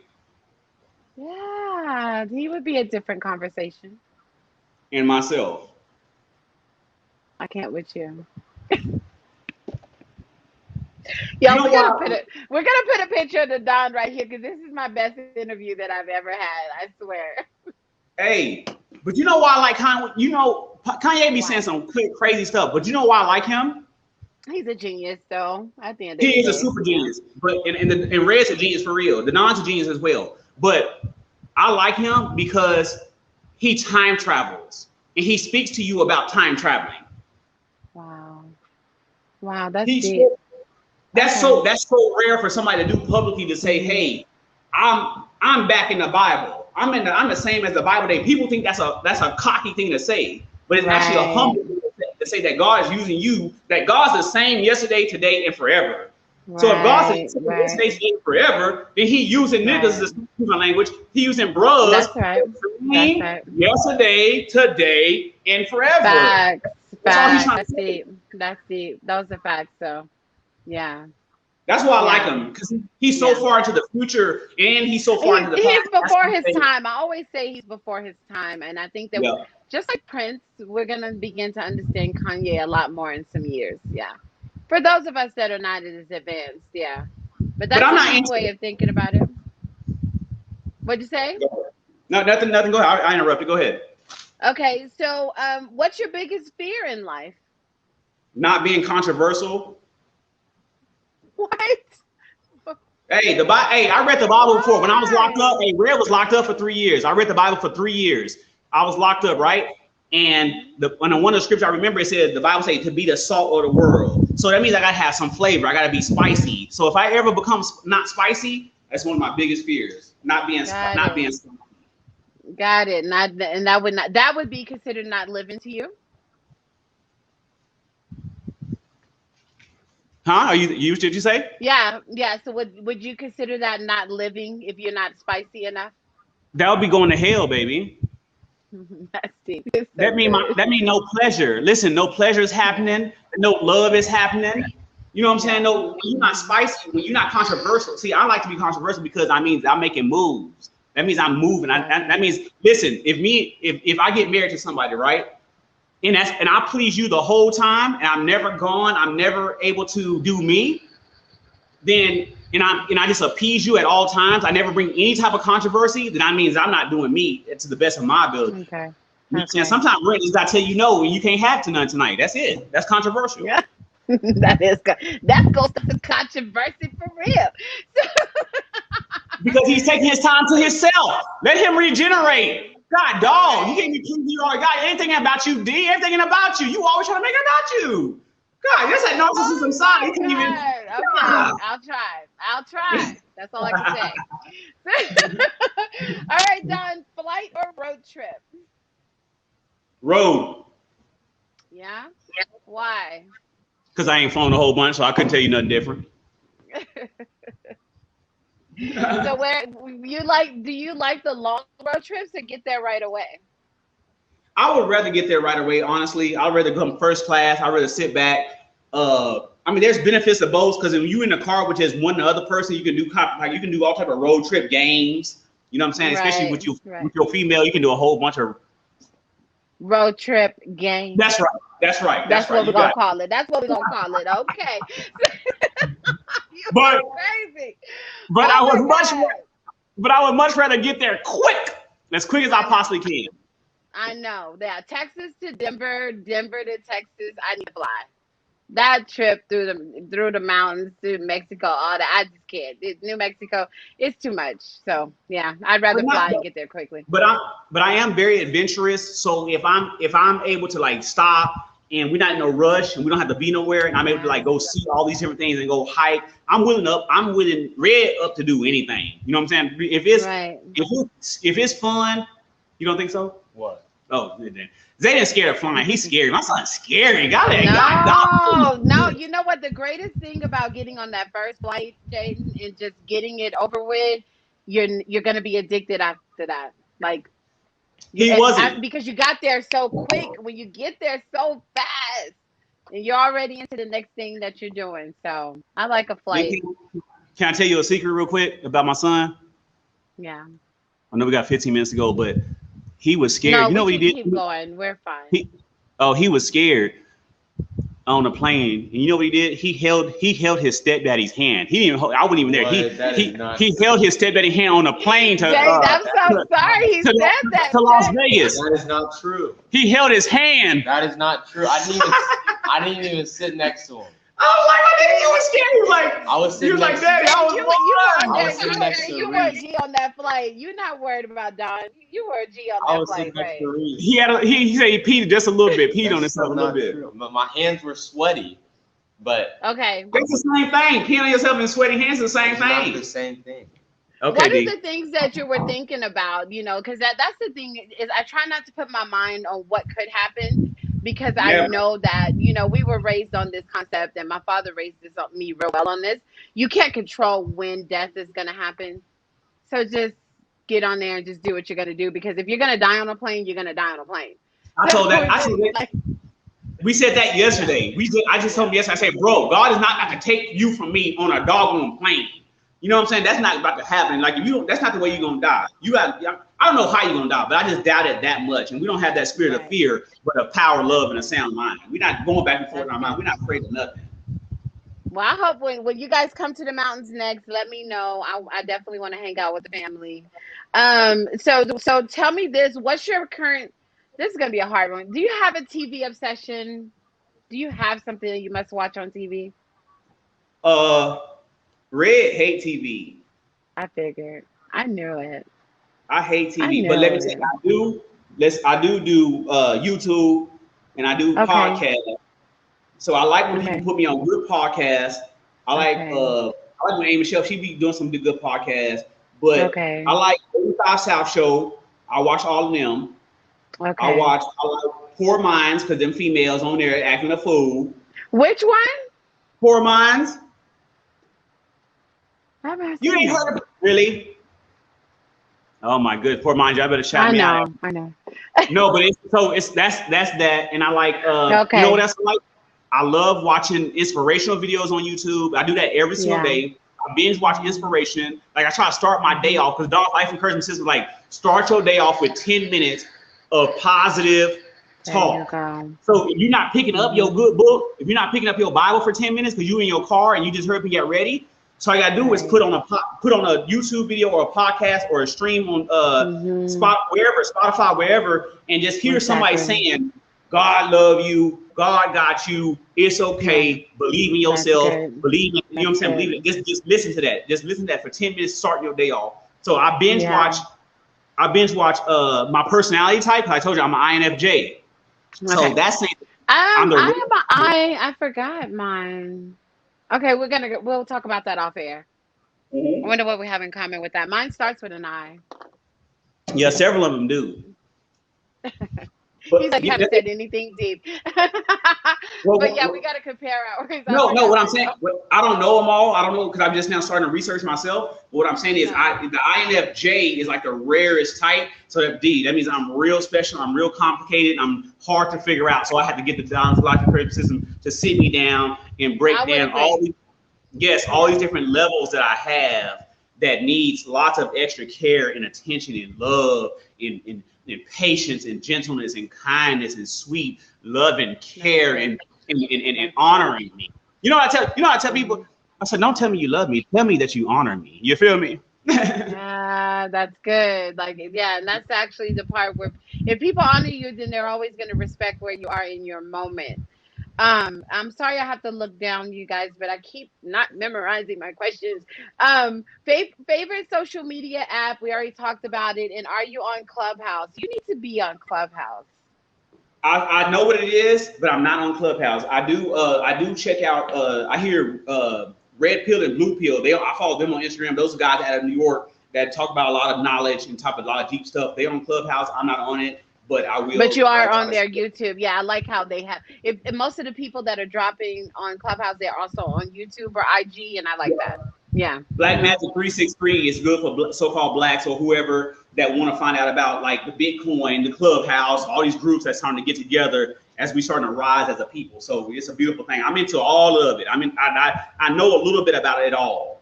Yeah, he would be a different conversation. and myself. I can't with you. You Yo, know why? we're gonna put a picture of the Don right here because this is my best interview that I've ever had. I swear. Hey, but you know why I like Kanye? You know, Kanye be saying Why? some crazy stuff, but you know why I like him? He's a genius, though. At the end of He the is a day, super yeah. genius, but and Red's a genius for real. The Don's a genius as well. But I like him because he time travels and he speaks to you about time traveling. Wow. Wow, that's He's deep. Okay. that's so rare for somebody to do publicly to say, Hmm. "Hey, I'm back in the Bible. I'm the same as the Bible." Day people think that's a cocky thing to say, but it's actually a Right. humble thing to say that God is using you. That God's the same yesterday, today, and forever. So if God's the Right. same Right. yesterday, today, and forever, then He using niggas Right. to speak my language. He using bros, That's right. That's right. yesterday, today, and forever. Facts. That's all He's Facts. trying to That's say. deep. That's deep. Those are facts. So, yeah. That's why I like Yeah. him because he's so Yeah. far into the future and he's so far into the past. He's That's before what I'm his saying. time. I always say he's before his time, and I think that Yeah, just like Prince, we're gonna begin to understand Kanye a lot more in some years. Yeah, for those of us that are not as advanced, yeah. But but that's I'm a not deep into way it. of thinking about it. What'd you say? No, nothing. Go ahead. I interrupted. Go ahead. Okay, so what's your biggest fear in life? Not being controversial. What? Hey, Hey, I read the Bible before. When I was locked up, Why? hey, Red was locked up for 3 years. I read the Bible for 3 years. I was locked up, right? And one of the scriptures I remember, it said the Bible said to be the salt of the world. So that means I gotta have some flavor. I gotta be spicy. So if I ever become not spicy, that's one of my biggest fears. Got Not being it. spicy. Got it. Not and that would be considered not living to you. Huh? Are you did you say? Yeah, yeah. So would you consider that not living if you're not spicy enough? That would be going to hell, baby. That's deep. It's so good. That mean no pleasure. Listen, no pleasure is Yeah, happening. No love is happening. You know what I'm saying? yeah. No, when you're not Hmm. spicy, when you're not controversial. See, I like to be controversial because that means I'm making moves. That means I'm moving. That Right, means listen. If I get married to somebody, right, and I please you the whole time, and I'm never gone, I'm never able to do me, then and I just appease you at all times. I never bring any type of controversy. Then that means I'm not doing me to the best of my ability. okay, You know what I'm saying? okay. Sometimes Brent just gotta tell you no, and you can't have to none tonight. That's it. That's controversial. Yeah, that is good. That's gonna start the controversy for real. Because he's taking his time to himself. Let him regenerate. God, dog, you can't Right. be pleasing you all. God, anything about you, D, everything about you. You always trying to make it about you. God, that's that narcissism Oh side. my You can't even. God. Okay, God. I'll try. I'll try. That's all I can say. All right, Don. Flight or road trip? Road. Yeah. Why? Because I ain't flown a whole bunch, so I couldn't tell you nothing different. So where you like? Do you like the long road trips or get there right away? I would rather get there right away, honestly. I'd rather come first class. I'd rather sit back. I mean, there's benefits to both because when you in the car with just one other person, you can do you can do all type of road trip games. You know what I'm saying? Especially Right. Right. with your female, you can do a whole bunch of. Road trip game. That's right. That's right. That's That's right. what we're You gonna got it. call it. That's what we're gonna call it. Okay. You But are crazy. but I Oh would my much God. but I would much rather get there as quick as I I know. possibly can. I know. Yeah. Texas to Denver, Denver to Texas. I need to fly. That trip through the mountains through Mexico, all that. I just can't. New Mexico, it's too much. So yeah, I'd But rather not fly and get there quickly. but I am very adventurous. So if I'm able to like stop and we're not in a rush and we don't have to be nowhere and I'm able to like Yeah. go see all these different things and go hike, I'm willing red up to do anything. You know what I'm saying? Right. If it's fun, You don't think so? What? Oh, Zayden's scared of flying. He's scary. My son's scary. God, No. You know what? The greatest thing about getting on that first flight, Jaden, and just getting it over with, you're gonna be addicted after that. Like he wasn't. because you got there so quick. When you get there so fast, and you're already into the next thing that you're doing. So I like a flight. Can I tell you a secret real quick about my son? Yeah. I know we got 15 minutes to go, but he was scared. No, you know what he did? Keep going. We're fine. He was scared on the plane. And you know what he did? He held his stepdaddy's hand. He didn't even I wasn't even there. He held his stepdaddy's hand on the plane to I'm so sorry he said that. To Las Vegas. That is not true. He held his hand. That is not true. I didn't even sit next to him. I was like, I think you were scared. I was sitting next to Daddy, you were a G on that flight. You're not worried about Don. You were a G on that flight, right? He said he peed just a little bit, peed on himself a little bit. But my hands were sweaty. But okay, it's the same thing. Peeing on yourself and sweaty hands is the same thing. Not the same thing. Okay, what are the things that you were thinking about? You know, because that's the thing is I try not to put my mind on what could happen. Because I know that, you know, we were raised on this concept and my father raised me real well on this. You can't control when death is going to happen. So just get on there and just do what you're going to do. Because if you're going to die on a plane, you're going to die on a plane. We said that yesterday. I just told him yesterday, I said, bro, God is not going to take you from me on a doggone plane. You know what I'm saying? That's not about to happen. Like, if you don't, that's not the way you're going to die. I don't know how you're going to die, but I just doubt it that much. And we don't have that spirit of fear, but of power, love, and a sound mind. We're not going back and forth in our mind. We're not afraid of nothing. Well, I hope when you guys come to the mountains next, let me know. I definitely want to hang out with the family. So tell me this. This is going to be a hard one. Do you have a TV obsession? Do you have something that you must watch on TV? Red hate TV. I figured. I knew it. I hate TV, but let me say, I do YouTube and I do podcasts. So I like when people put me on good podcasts. I like when Amy Michelle, she be doing some good podcasts. But I like 85 South Show. I watch all of them. I like Poor Minds because them females on there acting a fool. Which one? Poor Minds. You ain't heard of it, really? Oh my goodness, Poor Minds, y'all better shout me out. I know. No, but that's that, and I like. You know what else I like? I love watching inspirational videos on YouTube. I do that every single day. I binge watch inspiration. Like I try to start my day off because Dog Life Encouragement System, like start your day off with 10 minutes of positive talk. So if you're not picking up your good book, if you're not picking up your Bible for 10 minutes because you're in your car and you just heard me get ready. So all you gotta do is put on a YouTube video or a podcast or a stream on Spotify, wherever, and just hear somebody saying, "God love you, God got you, it's okay, believe in yourself, believe in," you know what I'm saying? Believe it. Just listen to that. Just listen to that for 10 minutes, starting your day off. So I binge watch my personality type. I told you I'm an INFJ. So that's it. I forgot mine. Okay, we'll talk about that off air. I wonder what we have in common with that. Mine starts with an I. Yeah, several of them do. He's like, haven't said anything deep. But yeah, we got to compare ours. No, what I'm saying, I don't know them all. I don't know because I'm just now starting to research myself. But what I'm saying is, the INFJ is like the rarest type. So that means I'm real special. I'm real complicated. I'm hard to figure out. So I had to get the THDON Pleasant system to sit me down and break down all these different levels that I have that needs lots of extra care and attention and love and patience and gentleness and kindness and sweet love and care and honoring me. You know what I tell people? I said, don't tell me you love me. Tell me that you honor me. You feel me? Yeah, that's good. And that's actually the part where if people honor you, then they're always going to respect where you are in your moment. I'm sorry I have to look down, you guys, but I keep not memorizing my questions. Favorite social media app? We already talked about it. And are you on Clubhouse? You need to be on Clubhouse. I know what it is, but I'm not on Clubhouse. I do check out. I hear Red Pill and Blue Pill. I follow them on Instagram. Those guys out of New York. that talk about a lot of knowledge and talk a lot of deep stuff. They on Clubhouse. I'm not on it, but I will. But you are try on to their YouTube. Yeah, I like how they have. If most of the people that are dropping on Clubhouse, they're also on YouTube or IG, and I like that. Yeah. Black Magic 363 is good for so-called blacks or whoever that want to find out about like the Bitcoin, the Clubhouse, all these groups that's starting to get together as we starting to rise as a people. So it's a beautiful thing. I'm into all of it. I mean, I know a little bit about it all.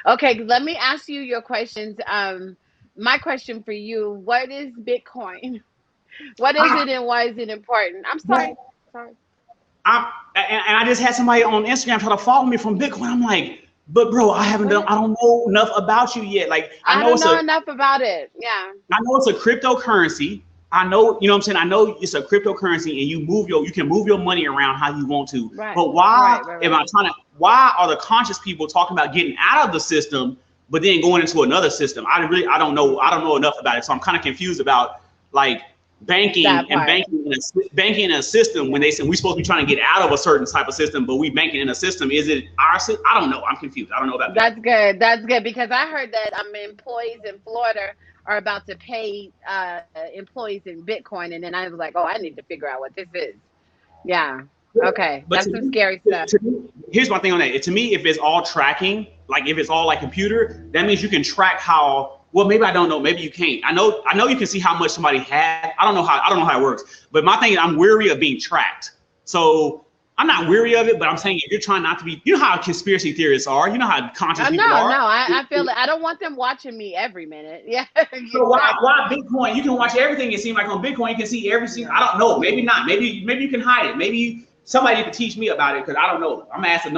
Okay, let me ask you your questions. My question for you: what is Bitcoin? What is it, and why is it important? I'm sorry. Sorry. And I just had somebody on Instagram try to follow me from Bitcoin. I'm like, but bro, I don't know enough about you yet. Like I don't know enough about it. Yeah. I know it's a cryptocurrency. I know, you know what I'm saying? I know it's a cryptocurrency and you can move your money around how you want to. Right. But why why are the conscious people talking about getting out of the system, but then going into another system? I don't know enough about it. So I'm kind of confused about like banking in a system when they say we're supposed to be trying to get out of a certain type of system, but we banking in a system. Is it our system? I don't know. I'm confused. I don't know about that. That's good because I heard that employees in Florida are about to pay employees in Bitcoin, and then I was like, oh, I need to figure out what this is. Yeah. Okay. But that's some scary stuff. Here's my thing on that. To me, if it's all tracking, like if it's all like computer, that means you can track how. Well, maybe I don't know. Maybe you can't. I know you can see how much somebody had. I don't know how it works. But my thing is, I'm weary of being tracked. So I'm not weary of it, but I'm saying if you're trying not to be, you know how conspiracy theorists are. You know how conscious people are. No, I feel it. I don't want them watching me every minute. Yeah. So why Bitcoin? You can watch everything. It seems like on Bitcoin you can see everything. I don't know. Maybe not. Maybe you can hide it. Maybe somebody can teach me about it because I don't know. I'm gonna ask the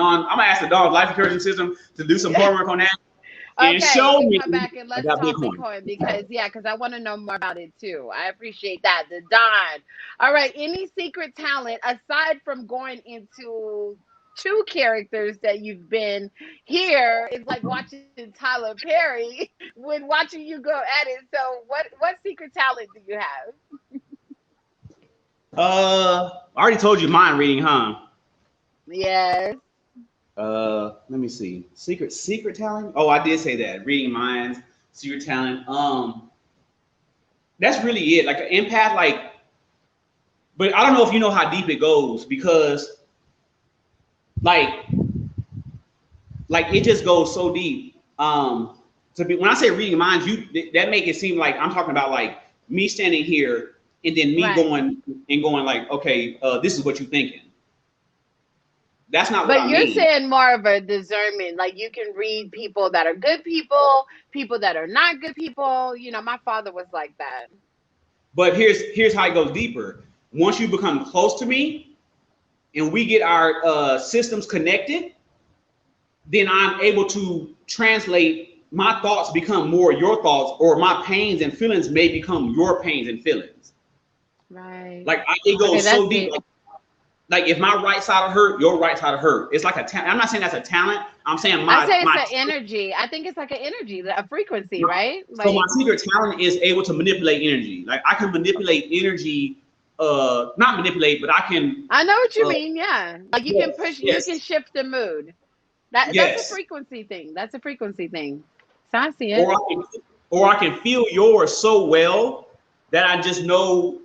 Dawn Life Encouragement System to do some homework on that. And show me come back and let's talk Bitcoin because I want to know more about it too. I appreciate that. The Don. All right. Any secret talent aside from going into two characters that you've been here is like watching Tyler Perry when watching you go at it. So what secret talent do you have? I already told you mind reading, huh? Yes. Let me see. Secret talent? Oh, I did say that. Reading minds, secret talent. That's really it. Like an empath, like, but I don't know if you know how deep it goes because like it just goes so deep. When I say reading minds, that make it seem like I'm talking about like me standing here and then me going like, okay, this is what you're thinking. That's not what I mean. But you're saying more of a discernment, like you can read people that are good people that are not good people. You know, my father was like that. But here's how it goes deeper. Once you become close to me and we get our systems connected, then I'm able to translate my thoughts become more your thoughts, or my pains and feelings may become your pains and feelings. Right. Like it goes so deep. Like if my right side will hurt, your right side will hurt. It's like a talent. I'm not saying that's a talent. I'm saying it's an energy. I think it's like an energy, a frequency, right? Like, so my secret talent is able to manipulate energy. Like I can manipulate energy, not manipulate, but I can. I know what you mean. Yeah, like you can push. Yes. You can shift the mood. That's a frequency thing. That's a frequency thing. So I see it. Or I can feel yours so well that I just know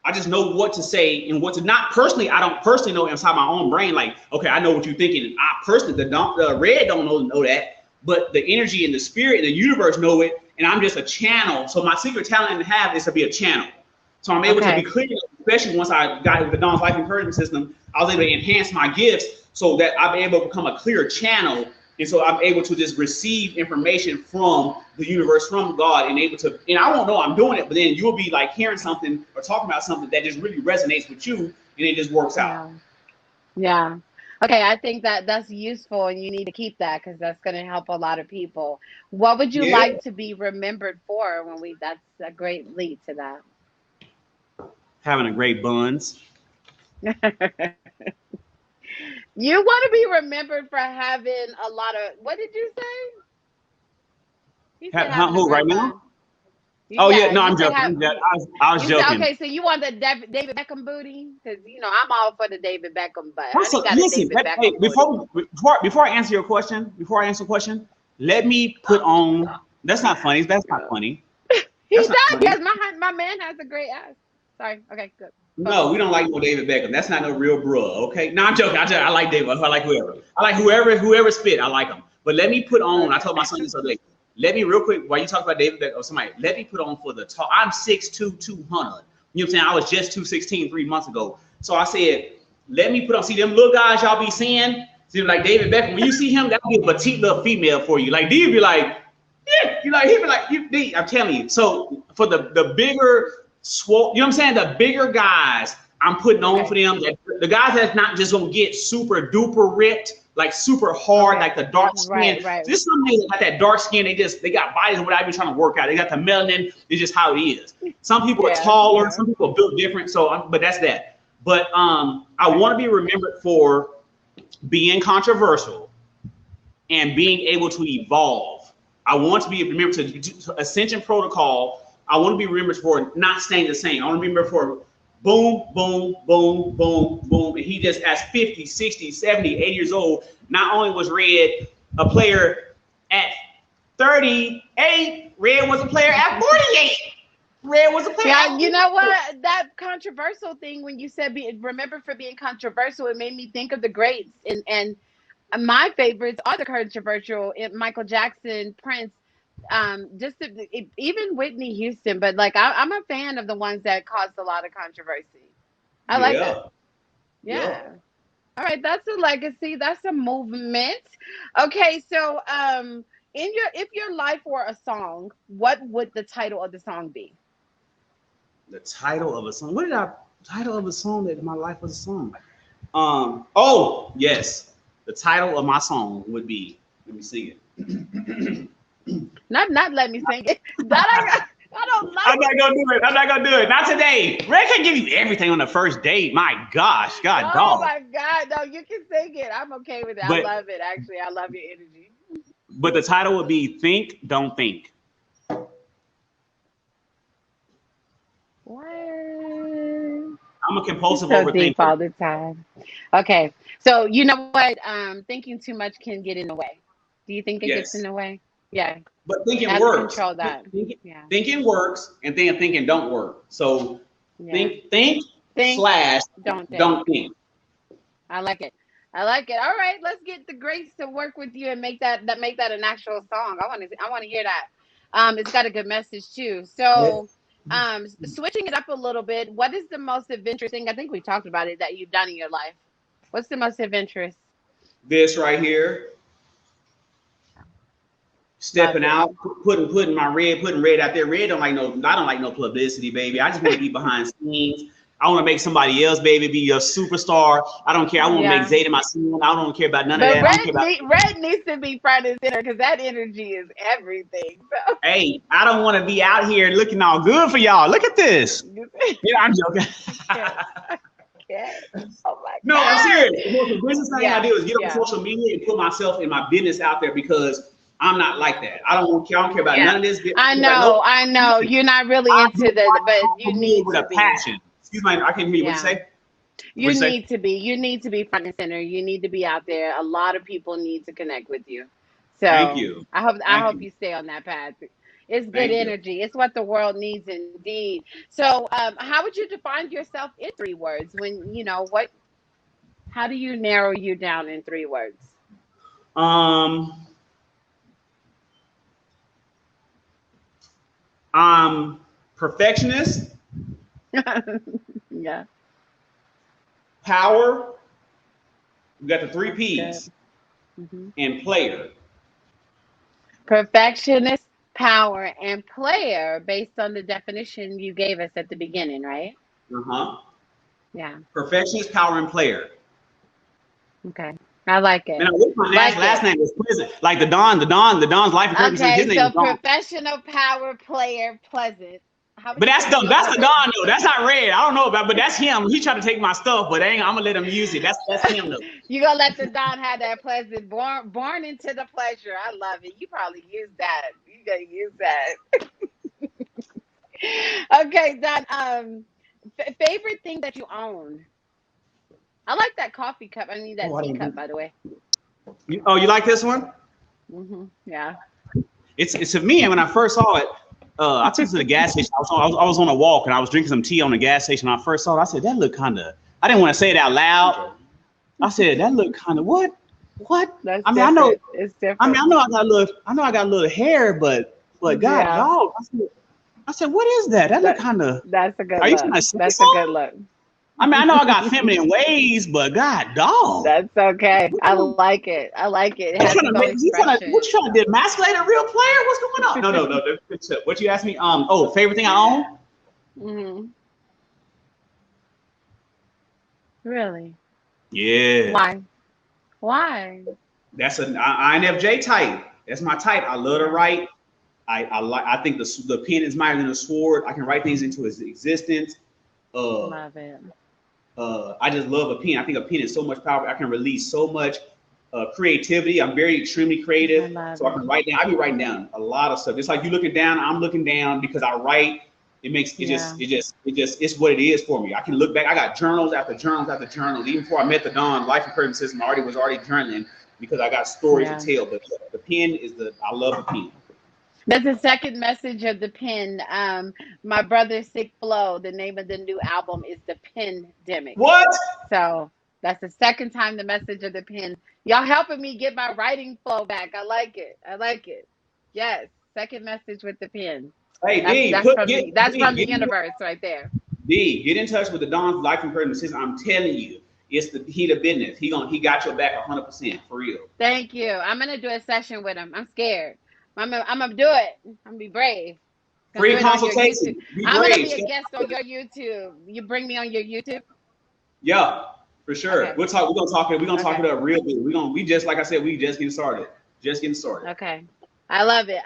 what to say and what to not personally. I don't personally know inside my own brain. Like, okay, I know what you're thinking. And I personally, the red don't know that, but the energy and the spirit and the universe know it. And I'm just a channel. So my secret talent to have is to be a channel. So I'm able to be clear, especially once I got with the Dawn's Life Encouragement System. I was able to enhance my gifts so that I'm able to become a clear channel. And so I'm able to just receive information from the universe, from God, and I won't know I'm doing it, but then you'll be like hearing something or talking about something that just really resonates with you, and it just works out. Yeah. Okay, I think that's useful, and you need to keep that because that's going to help a lot of people. What would you like to be remembered for that's a great lead to that. Having a great buns. You want to be remembered for having a lot of, what did you say? Who right now? I'm joking. I was joking. Okay, so you want the David Beckham booty? Because I'm all for the David Beckham, but before I answer your question, let me put on That's not funny. That's not funny. He That's does. not funny. Yes, my man has a great ass. Sorry. Okay, good. No, we don't like no David Beckham. That's not no real bruh. Okay. No, I'm joking. I like David. I like whoever. I like whoever spit. I like him. But let me put on. I told my son this other day. Let me real quick while you talk about David Beckham or somebody. Let me put on for the talk. I'm 6'2", 200. You know what I'm saying? I was just 216 3 months ago. So I said, let me put on. See them little guys y'all be seeing. See like David Beckham. When you see him, that'll be a petite little female for you. Like Dee be like, yeah. You like he be like you. Dee, I'm telling you. So for the bigger. You know what I'm saying? The bigger guys I'm putting on for them. The guys that's not just gonna get super duper ripped, like super hard, like the dark skin. Right. This some niggas got that dark skin. They got bodies without even trying to work out. They got the melanin. It's just how it is. Some people are taller. Some people are built different. So, but that's that. But I want to be remembered for being controversial and being able to evolve. I want to be remembered to Ascension Protocol. I want to be remembered for not staying the same. I want to be remembered for boom, boom, boom, boom, boom. And he just, as 50, 60, 70, 80 years old, not only was Red a player at 38, Red was a player at 48. Red was a player at 48. You know what? That controversial thing, when you said remember for being controversial, it made me think of the greats. And my favorites are the controversial. Michael Jackson, Prince, even Whitney Houston, but like I'm a fan of the ones that caused a lot of controversy. I like that. Yeah. All right, that's a legacy. That's a movement. Okay, so if your life were a song, what would the title of the song be? The title of a song. What did I title of a song that my life was a song? Oh yes, the title of my song would be. Let me sing it. Not let me sing it. I don't like I'm not gonna do it. I'm not gonna do it. Not today. Red can give you everything on the first date. My gosh, God, dog. Oh my God, no, you can sing it. I'm okay with it. I love it. Actually, I love your energy. But the title would be "Think, Don't Think." What? I'm a compulsive So overthinker. deep all the time. Okay, so you know what? Thinking too much can get in the way. Do you think it gets in the way? Yeah. But thinking How works. to control that. Thinking works, and then thinking don't work. So think slash don't think. I like it. I like it. All right, let's get the Grace to work with you and make that an actual song. I want to hear that. It's got a good message too. So, switching it up a little bit, what is the most adventurous thing? I think we talked about it that you've done in your life. What's the most adventurous? This right here. Stepping out, putting red out there. Red I don't like no publicity, baby. I just want to be behind scenes. I want to make somebody else, baby, be a superstar. I don't care. I want to make Zayda my son. I don't care about none of that. Red needs to be front and center because that energy is everything. So. Hey, I don't want to be out here looking all good for y'all. Look at this. Yeah, I'm joking. Oh my God. No, I'm serious. The business thing I do is get on social media and put myself and my business out there because I'm not like that. I don't care about none of this. I know. You're not really into but you need with to a be. passion. Excuse me, I can't hear you. What you say? You need to be front and center. You need to be out there. A lot of people need to connect with you. So thank you. I hope you stay on that path. It's good energy. It's what the world needs indeed. So how would you define yourself in 3 words? How do you narrow you down in 3 words? I'm perfectionist. Yeah. Power. We got the 3 P's. And player. Perfectionist, power, and player, based on the definition you gave us at the beginning, right? Yeah. Perfectionist, power, and player. Okay. I like it. Man, my last name is Pleasant. Like the Don's life and purpose. His name is Don. Professional, power, player, Pleasant. But that's the Don though. That's not Red. I don't know about, but that's him. He tried to take my stuff, but I'm gonna let him use it. That's him though. You gonna let the Don have that Pleasant, born into the pleasure. I love it. You probably use that. You gotta use that. Okay, Don. Favorite thing that you own? I like that coffee cup. I need that teacup, by the way. You like this one? Yeah. It's to me. And when I first saw it, I took it to the gas station. I was on a walk and I was drinking some tea on the gas station. When I first saw it, I said that looked kind of. I didn't want to say it out loud. I said that looked kind of what? That's I mean, different. I know It's different. I mean, I know I got a little hair, but God, Yeah. dog. I said, what is that? That look kind of. That's a good Are you look. trying to say That's a something? good look. I mean, I know I got feminine ways, but God, dog. That's okay. I like it. I like it. It has its own What you trying expression. to demasculate a real player? What's going on? No. What you asked me? Oh, favorite thing I own? Mm-hmm. Really? Yeah. Why? That's an INFJ type. That's my type. I love to write. I think the pen is mightier than the sword. I can write things into existence. Love it. I just love a pen. I think a pen is so much power. I can release so much creativity. I'm very extremely creative, so I can write down. I be writing down a lot of stuff. Just like you looking down, I'm looking down because I write. It makes it's what it is for me. I can look back. I got journals after journals after journals. Even before I met the Dawn Life Encouragement System, I was already journaling because I got stories to tell. But the pen is I love the pen. That's the second message of the pen. My brother Sick Flow, the name of the new album is The Pandemic. What? So that's the second time the message of the pen. Y'all helping me get my writing flow back. I like it. Yes. Second message with the pen. Hey, D, That's from the universe right there. D, get in touch with the Dawn Life Encouragement System. I'm telling you, it's the heat of business. He got your back 100% for real. Thank you. I'm gonna do a session with him. I'm scared. I'm gonna do it. I'm gonna be brave. Free consultation. I'm gonna be a guest on your YouTube. You bring me on your YouTube? Yeah, for sure. Okay. We're gonna talk it up real big. We just like I said, we just getting started. Okay. I love it.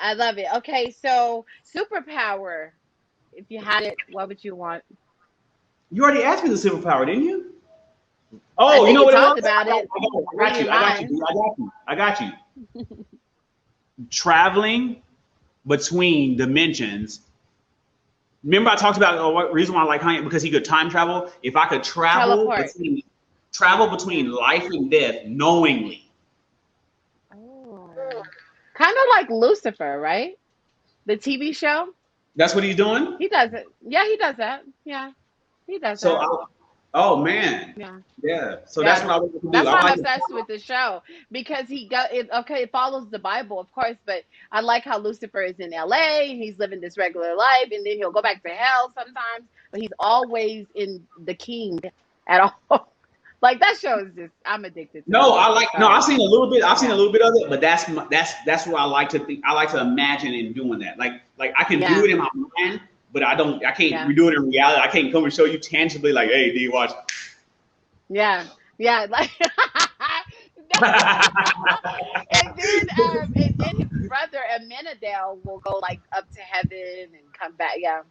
Okay, so superpower. If you had it, what would you want? You already asked me the superpower, didn't you? Oh, you know what? Talked about it. I got you. Traveling between dimensions. Remember, I talked about what reason why I like Kanye, because he could time travel. If I could travel between life and death knowingly. Kind of like Lucifer, right? The TV show. That's what he's doing? He does it. Yeah, he does that. Yeah, he does that. Oh man. Yeah. So that's what I want to do. That's why I'm obsessed with the show, because it follows the Bible, of course, but I like how Lucifer is in LA and he's living this regular life, and then he'll go back to hell sometimes, but he's always in the king at all. Like, that show is just, I'm addicted to it. I've seen a little bit. I've seen a little bit of it, but that's what I like to think. I like to imagine in doing that. Like I can do it in my mind, but I can't redo it in reality. I can't come and show you tangibly like, hey, D, watch. Yeah. Like and then his brother Amenadel will go like up to heaven and come back. Yeah.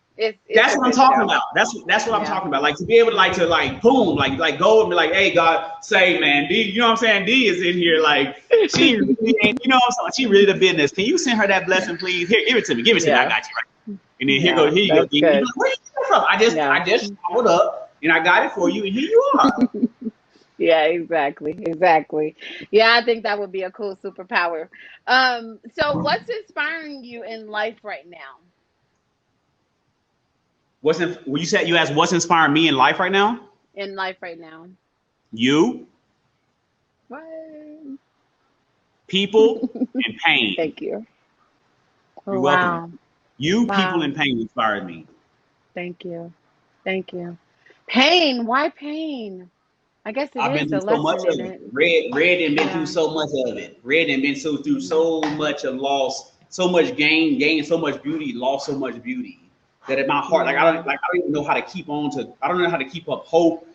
That's what I'm talking about. That's what I'm talking about. Like, to be able to boom, like go and be like, hey, God, say, man, D, you know what I'm saying? D is in here, like, she really ain't, you know what I'm saying? She really the business. Can you send her that blessing, please? Here, give it to me. I got you right. And then here you go. D. Like, where you get from? I just followed up and I got it for you, and here you are. Yeah, exactly. Yeah, I think that would be a cool superpower. So what's inspiring you in life right now? You said you asked what's inspiring me in life right now? In life right now. You. What? People and pain. Thank you. You're welcome. You, people, and pain inspired me. Thank you. Pain? Why pain? I guess I've been through so much of it. Red and been through so much of it. Red and been through so much of loss, so much gained so much beauty, lost so much beauty. That in my heart, I don't even know how to keep I don't know how to keep up hope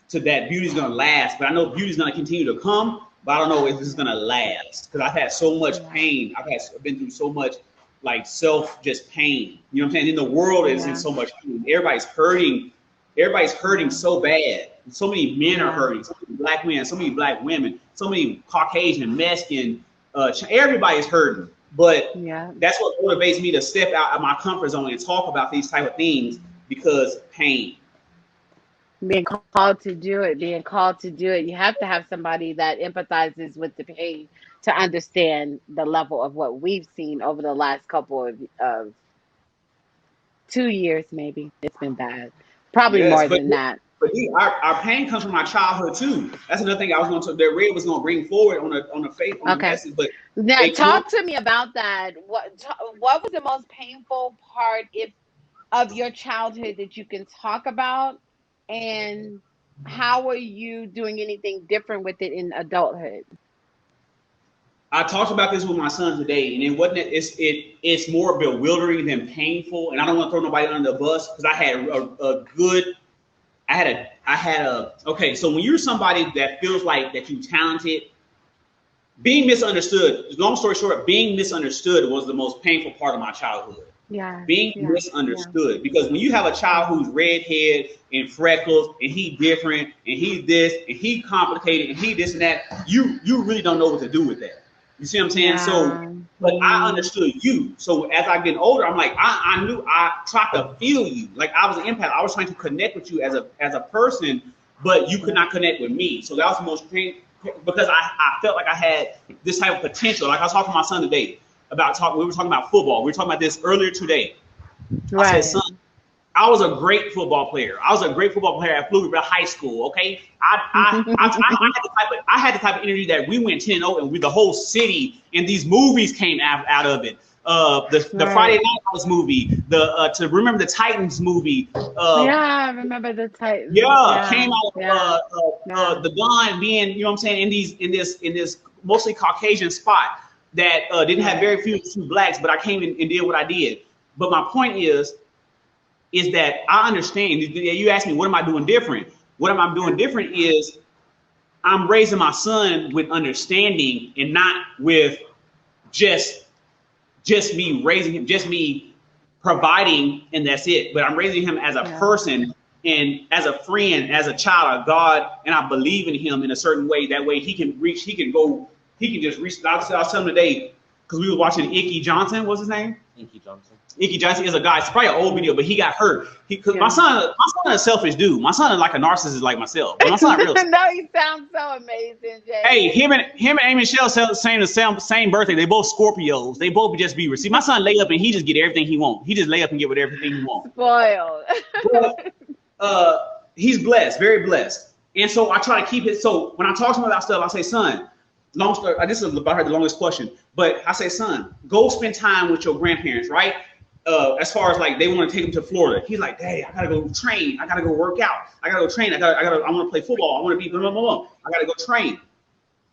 to that beauty's gonna last. But I know beauty's gonna continue to come, but I don't know if this is gonna last. Because I've had so much pain. I've been through so much just pain. You know what I'm saying? And the world is in so much pain. Everybody's hurting so bad. So many men are hurting, so many black men, so many black women, so many Caucasian, Mexican, everybody's hurting. But that's what motivates me to step out of my comfort zone and talk about these type of things, because pain. Being called to do it. You have to have somebody that empathizes with the pain to understand the level of what we've seen over the last couple of 2 years, maybe. It's been bad. Probably Yes, more than that. but our pain comes from our childhood too. That's another thing I was going to that Red was going to bring forward on the Okay. message, but Now, it comes. talk to me about that. What was the most painful part if of your childhood that you can talk about, and how are you doing anything different with it in adulthood? I talked about this with my son today, and it's more bewildering than painful. And I don't want to throw nobody under the bus because I had a okay. So when you're somebody that feels like that you talented, being misunderstood. Long story short, being misunderstood was the most painful part of my childhood. Yeah, Being yeah, yeah. misunderstood, because when you have a child who's redhead and freckles and he different and he's this and he complicated and he this and that, you really don't know what to do with that. You see what I'm saying? So, Yeah. but I understood you. So as I get older, I'm like, I knew, I tried to feel you. Like I was an empath. I was trying to connect with you as a person, but you could not connect with me. So that was the most pain, because I felt like I had this type of potential. Like I was talking to my son today we were talking about football. We were talking about this earlier today. I said, Right. son, I was a great football player. I was a great football player at Pflugerville High School. Okay, I had the type of energy that we went 10-0 and the whole city and these movies came out of it. The Friday Right. Night Lights movie, to remember the Titans movie. Yeah, I remember the Titans. Yeah, Yeah, came out yeah, of yeah. the Don being, you know what I'm saying, in this mostly Caucasian spot that didn't have Right. very few blacks, but I came in and did what I did. But my point is that I understand. You asked me, what am I doing different? What am I doing different is I'm raising my son with understanding and not with just me raising him, just me providing, and that's it. But I'm raising him as a Yeah. person and as a friend, as a child of God, and I believe in him in a certain way. That way he can just reach. I was telling him today, because we were watching Icky Johnson, what's his name? Inky Johnson. Icky Johnson is a guy. It's probably an old video, but he got hurt. Cause Yeah. my son is a selfish dude. My son is like a narcissist like myself. But my son real. No, he sounds so amazing, Jay. Hey, him and Amy Michelle same birthday. They both Scorpios. They both just be received. My son lay up and he just get everything he wants. He just lay up and get with everything he wants. Spoiled. He's blessed, very blessed. And so I try to keep it. So when I talk to him about stuff, I say, son, long story. This is about the longest question, but I say, son, go spend time with your grandparents, right? As far as like they want to take him to Florida, he's like, Daddy, I gotta go train. I gotta go work out. I gotta go train. I want to play football. I want to be blah, blah, blah, blah. I gotta go train.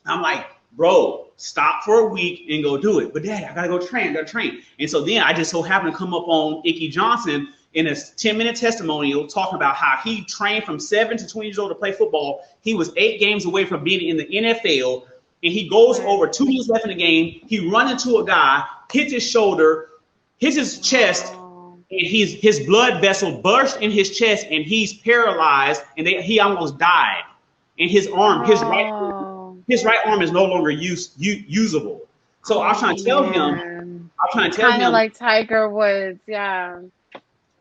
I'm like, bro, stop for a week and go do it. But Daddy, I gotta go train. I gotta train. And so then I just so happened to come up on Icky Johnson in a 10-minute testimonial talking about how he trained from 7 to 20 years old to play football. He was 8 games away from being in the NFL, and he goes over 2 minutes left in the game. He runs into a guy, hits his shoulder, hits his chest, and his blood vessel burst in his chest, and he's paralyzed, and he almost died. And his arm, his right arm is no longer usable. So I was trying to tell him. Kind of like Tiger Woods, yeah.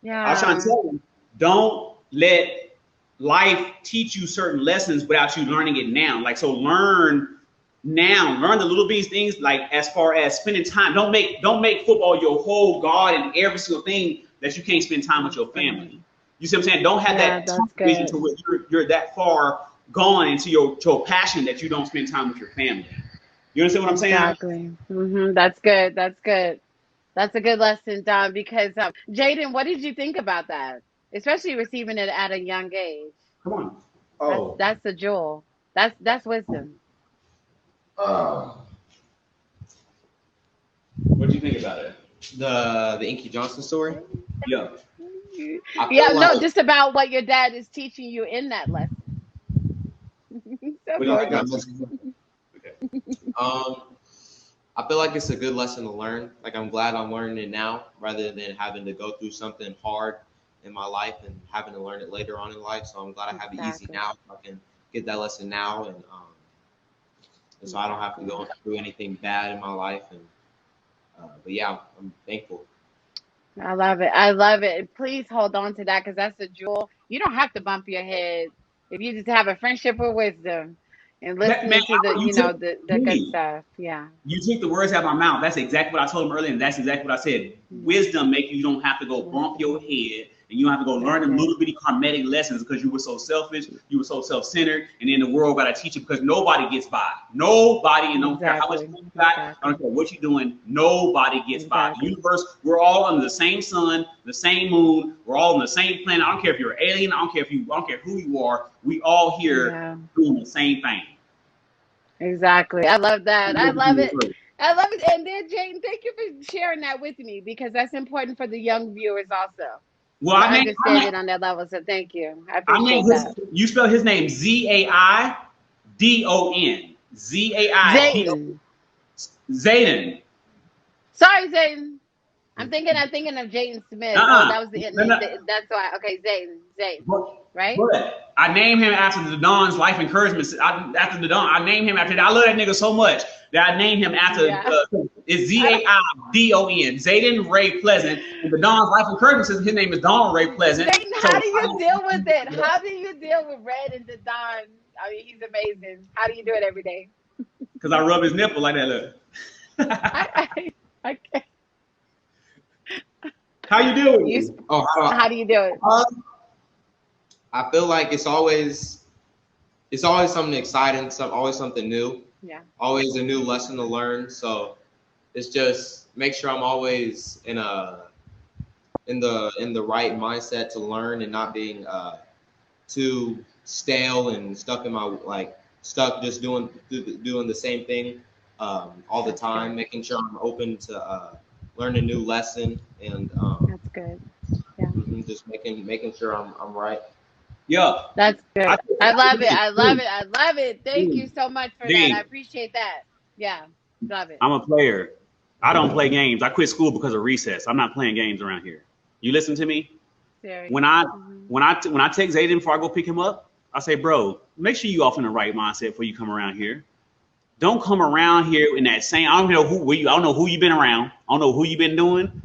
Yeah. I was trying to tell him, don't let life teach you certain lessons without you learning it now. Like, so learn now, learn the little bitty things, like as far as spending time. Don't make football your whole God and every single thing that you can't spend time with your family. You see what I'm saying? Don't have that vision to where you're that far gone into your passion that you don't spend time with your family. You understand what I'm saying? Exactly. That's good. That's good. That's a good lesson, Don, because Jaden, what did you think about that? Especially receiving it at a young age. Come on. Oh, That's a jewel. That's wisdom. What do you think about it? the Inky Johnson story. Yeah. I feel Yeah, no, like- just about what your dad is teaching you in that lesson. So We don't I think gorgeous. I feel like it's a good lesson to learn. Like, I'm glad I'm learning it now rather than having to go through something hard in my life and having to learn it later on in life. So I'm glad I have it easy now. I can get that lesson now, and so I don't have to go through anything bad in my life. And but yeah, I'm thankful. I love it. I love it. Please hold on to that because that's a jewel. You don't have to bump your head if you just have a friendship with wisdom. and listening to the, you know, the good stuff. Yeah. You took the words out of my mouth. That's exactly what I told him earlier, and that's exactly what I said. Wisdom make you don't have to go bump your head, and you don't have to go learn them little bitty karmatic lessons because you were so selfish, you were so self-centered, and then the world got to teach you because nobody gets by. Nobody, and don't care how much you got, I don't care what you're doing, nobody gets by. The universe, we're all under the same sun, the same moon, we're all on the same planet. I don't care if you're an alien, I don't care who you are, we all here doing the same thing. Exactly. I love that. I love it. I love it. And then, Jane, thank you for sharing that with me because that's important for the young viewers also. Well, I understand it on that level, so thank you. I appreciate that. You spell his name ZAIDON. ZAIDON. Zayden. Sorry, Zayden. I'm thinking of Jaden Smith. Oh, that was the end. That's why. Okay, Zayden. Right? But I named him after the Don's life encouragement. After the Don, I named him after that. I love that nigga so much that I named him after. It's ZAIDON. Zayden Ray Pleasant. And the Don's life encouragement says his name is Don Ray Pleasant. Zayden, how do you deal with it? How do you deal with Red and the Don? I mean, he's amazing. How do you do it every day? Because I rub his nipple like that. Look. I can't. How you doing? How do you do it? I feel like it's always something exciting, always something new. Yeah. Always a new lesson to learn. So it's just make sure I'm always in the right mindset to learn and not being too stale and stuck in my stuck just doing the same thing all the time. Making sure I'm open to learn a new lesson and that's good. Yeah. Just making sure I'm right. Yeah. That's good. I love it. I love it. I love it. Thank you so much for that. I appreciate that. Yeah. Love it. I'm a player. I don't play games. I quit school because of recess. I'm not playing games around here. You listen to me? Serious. When I take Zayden before I go pick him up, I say, bro, make sure you off in the right mindset before you come around here. Don't come around here in that same. I don't know who you've been around. I don't know who you've been doing.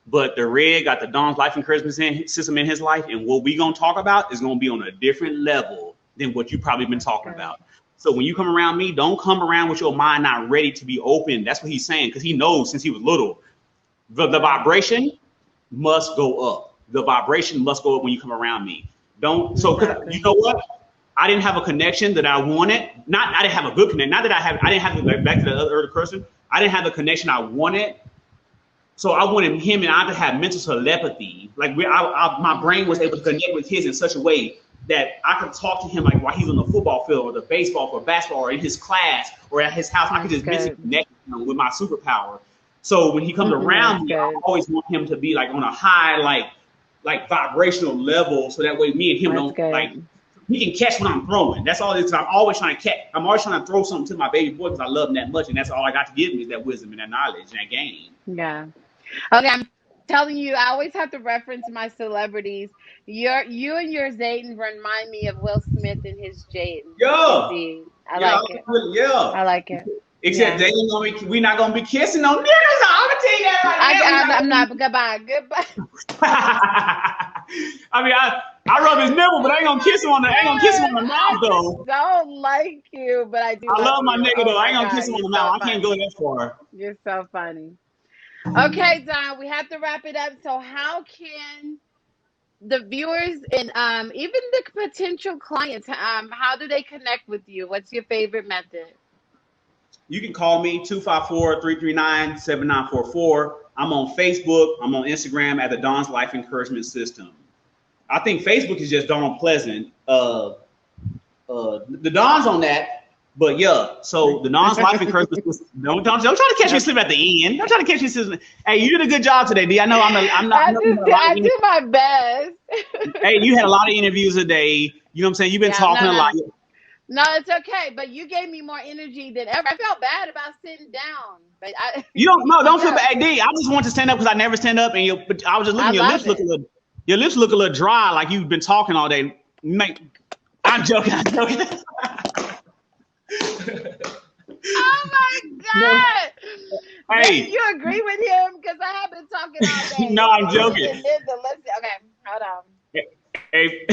But the Red got the Don's life encouragement system in his life, and what we gonna talk about is gonna be on a different level than what you probably been talking about. So when you come around me, don't come around with your mind not ready to be open. That's what he's saying, because he knows since he was little, the vibration must go up. The vibration must go up when you come around me. Don't. So you know what? I didn't have a connection that I wanted. I didn't have a good connection. Not that I didn't have back to the other person. I didn't have the connection I wanted. So I wanted him and I to have mental telepathy. Like my brain was able to connect with his in such a way that I could talk to him like while he's on the football field or the baseball or basketball or in his class or at his house. I could just mentally connect with my superpower. So when he comes around me, I always want him to be like on a high, like vibrational level. So that way me and him don't like, he can catch what I'm throwing. That's all it is. I'm always trying to catch. I'm always trying to throw something to my baby boy because I love him that much. And that's all I got to give him is that wisdom and that knowledge and that game. Yeah. Okay, I'm telling you, I always have to reference my celebrities. You and your Zayden remind me of Will Smith and his Jaden. I like it. I like it. Except Zayden, we're not gonna be kissing on niggas. I'm gonna tell you that right now. I'm not. Goodbye. I mean, I rub his nipple, but I ain't gonna kiss him on the mouth though. I don't like you, but I do. I love my nigga though. I ain't gonna kiss him on the mouth. I can't go that far. You're so funny. Okay, Don, we have to wrap it up. So how can the viewers and even the potential clients, how do they connect with you? What's your favorite method? You can call me 254-339-7944. I'm on Facebook. I'm on Instagram at the Don's Life Encouragement System. I think Facebook is just THDON Pleasant. The Don's on that. But yeah, so the Don's Life Encouragement System. Don't try to catch me sleeping at the end. Don't try to catch me sleeping. Hey, you did a good job today, D. I know I'm not. I do my best. Hey, you had a lot of interviews today. You know what I'm saying? You've been talking a lot. No, it's okay. But you gave me more energy than ever. I felt bad about sitting down. But don't feel bad. Hey, D, I just want to stand up because I never stand up, and I was just looking. Your lips look a little dry, like you've been talking all day. I'm joking. Oh my God! Hey, you agree with him? Because I have been talking all day. No, I'm joking. Okay, hold on. Hey.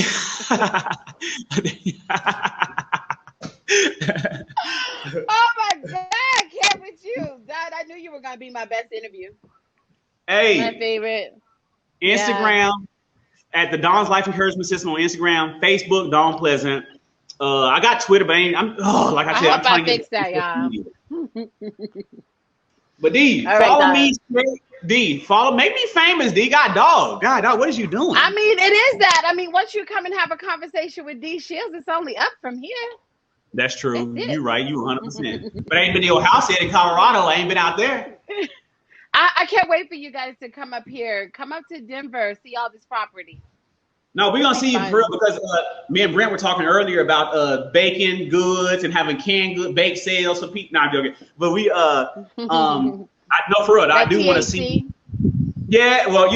Oh my God, I can't with you. Dad, I knew you were gonna be my best interview. My Hey, favorite. Yeah. Instagram at the Don's Life Encouragement System on Instagram, Facebook, Dawn Pleasant. I got Twitter, but like I I said, I'm hope I trying to get fixed that, y'all. But D, All right, follow me. Don. D, follow, make me famous. D, God dog, what is you I doing? mean, it is that. I mean, once you come and have a conversation with Dee Shields, it's only up from here. That's That's true. You it. right. You 100%. But I ain't been to your house yet in Colorado. I ain't been out there. I can't wait for you guys to come up here. Come up to Denver, see all this property. No, we're It'll gonna be see you for real fun. because me and Brent were talking earlier about baking goods and having canned good bake sales for people. No, I'm joking. But we I know for real, I That do want to see. THC. Yeah, well,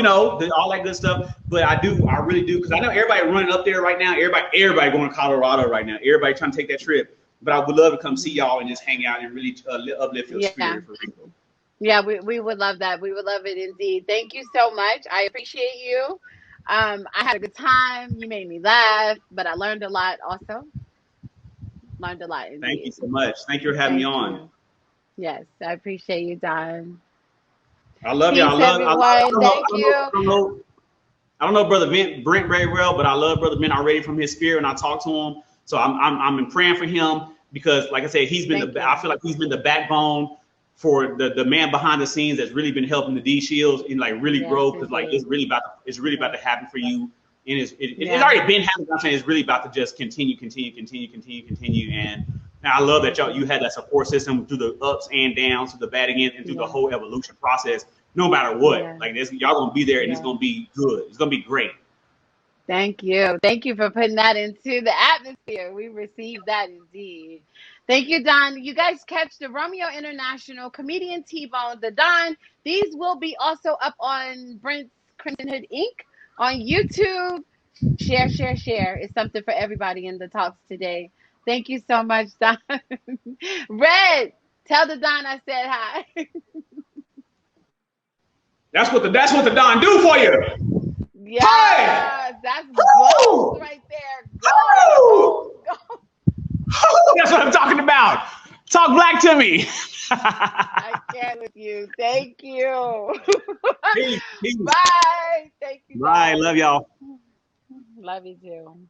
all that good stuff. But I really do, because I know everybody running up there right now. Everybody going to Colorado right now. Everybody trying to take that trip. But I would love to come see y'all and just hang out and really uplift your Yeah. spirit for real. Yeah, we would love that. We would love it indeed. Thank you so much. I appreciate you. I had a good time. You made me laugh, but I learned a lot also. Learned a lot Thank you indeed. so much. Thank you for having me Thank on. you. Yes, I appreciate you, Don. I love y'all. Peace, everyone. Thank you. I don't know Brother Brent very well, but I love Brother Brent already from his spirit, and I talk to him. So I'm praying for him because, like I said, I feel like he's been the backbone for the man behind the scenes that's really been helping the D Shields and like really Yes, grow, because like it's really about to happen for you, and it's already been happening. I'm saying it's really about to just continue, and I love that you had that support system through the ups and downs, through the bad again, and through the whole evolution process. No matter what, like this, y'all gonna be there, and it's gonna be good. It's gonna be great. Thank you. Thank you for putting that into the atmosphere. We received that indeed. Thank you, Don. You guys catch the Romeo International, comedian T-Bone, the Don. These will be also up on Brent's Crimson Hood Inc. on YouTube. Share, share, share. It's something for everybody in the talks today. Thank you so much, Don. Red, tell the Don I said hi. That's what the Don do for you. Hey! Yes, that's gold right there. Gold, gold, gold. That's what I'm talking about. Talk black to me. I can't with you. Thank you. Peace, peace. Bye. Thank you. Bye. Love y'all. Love you too.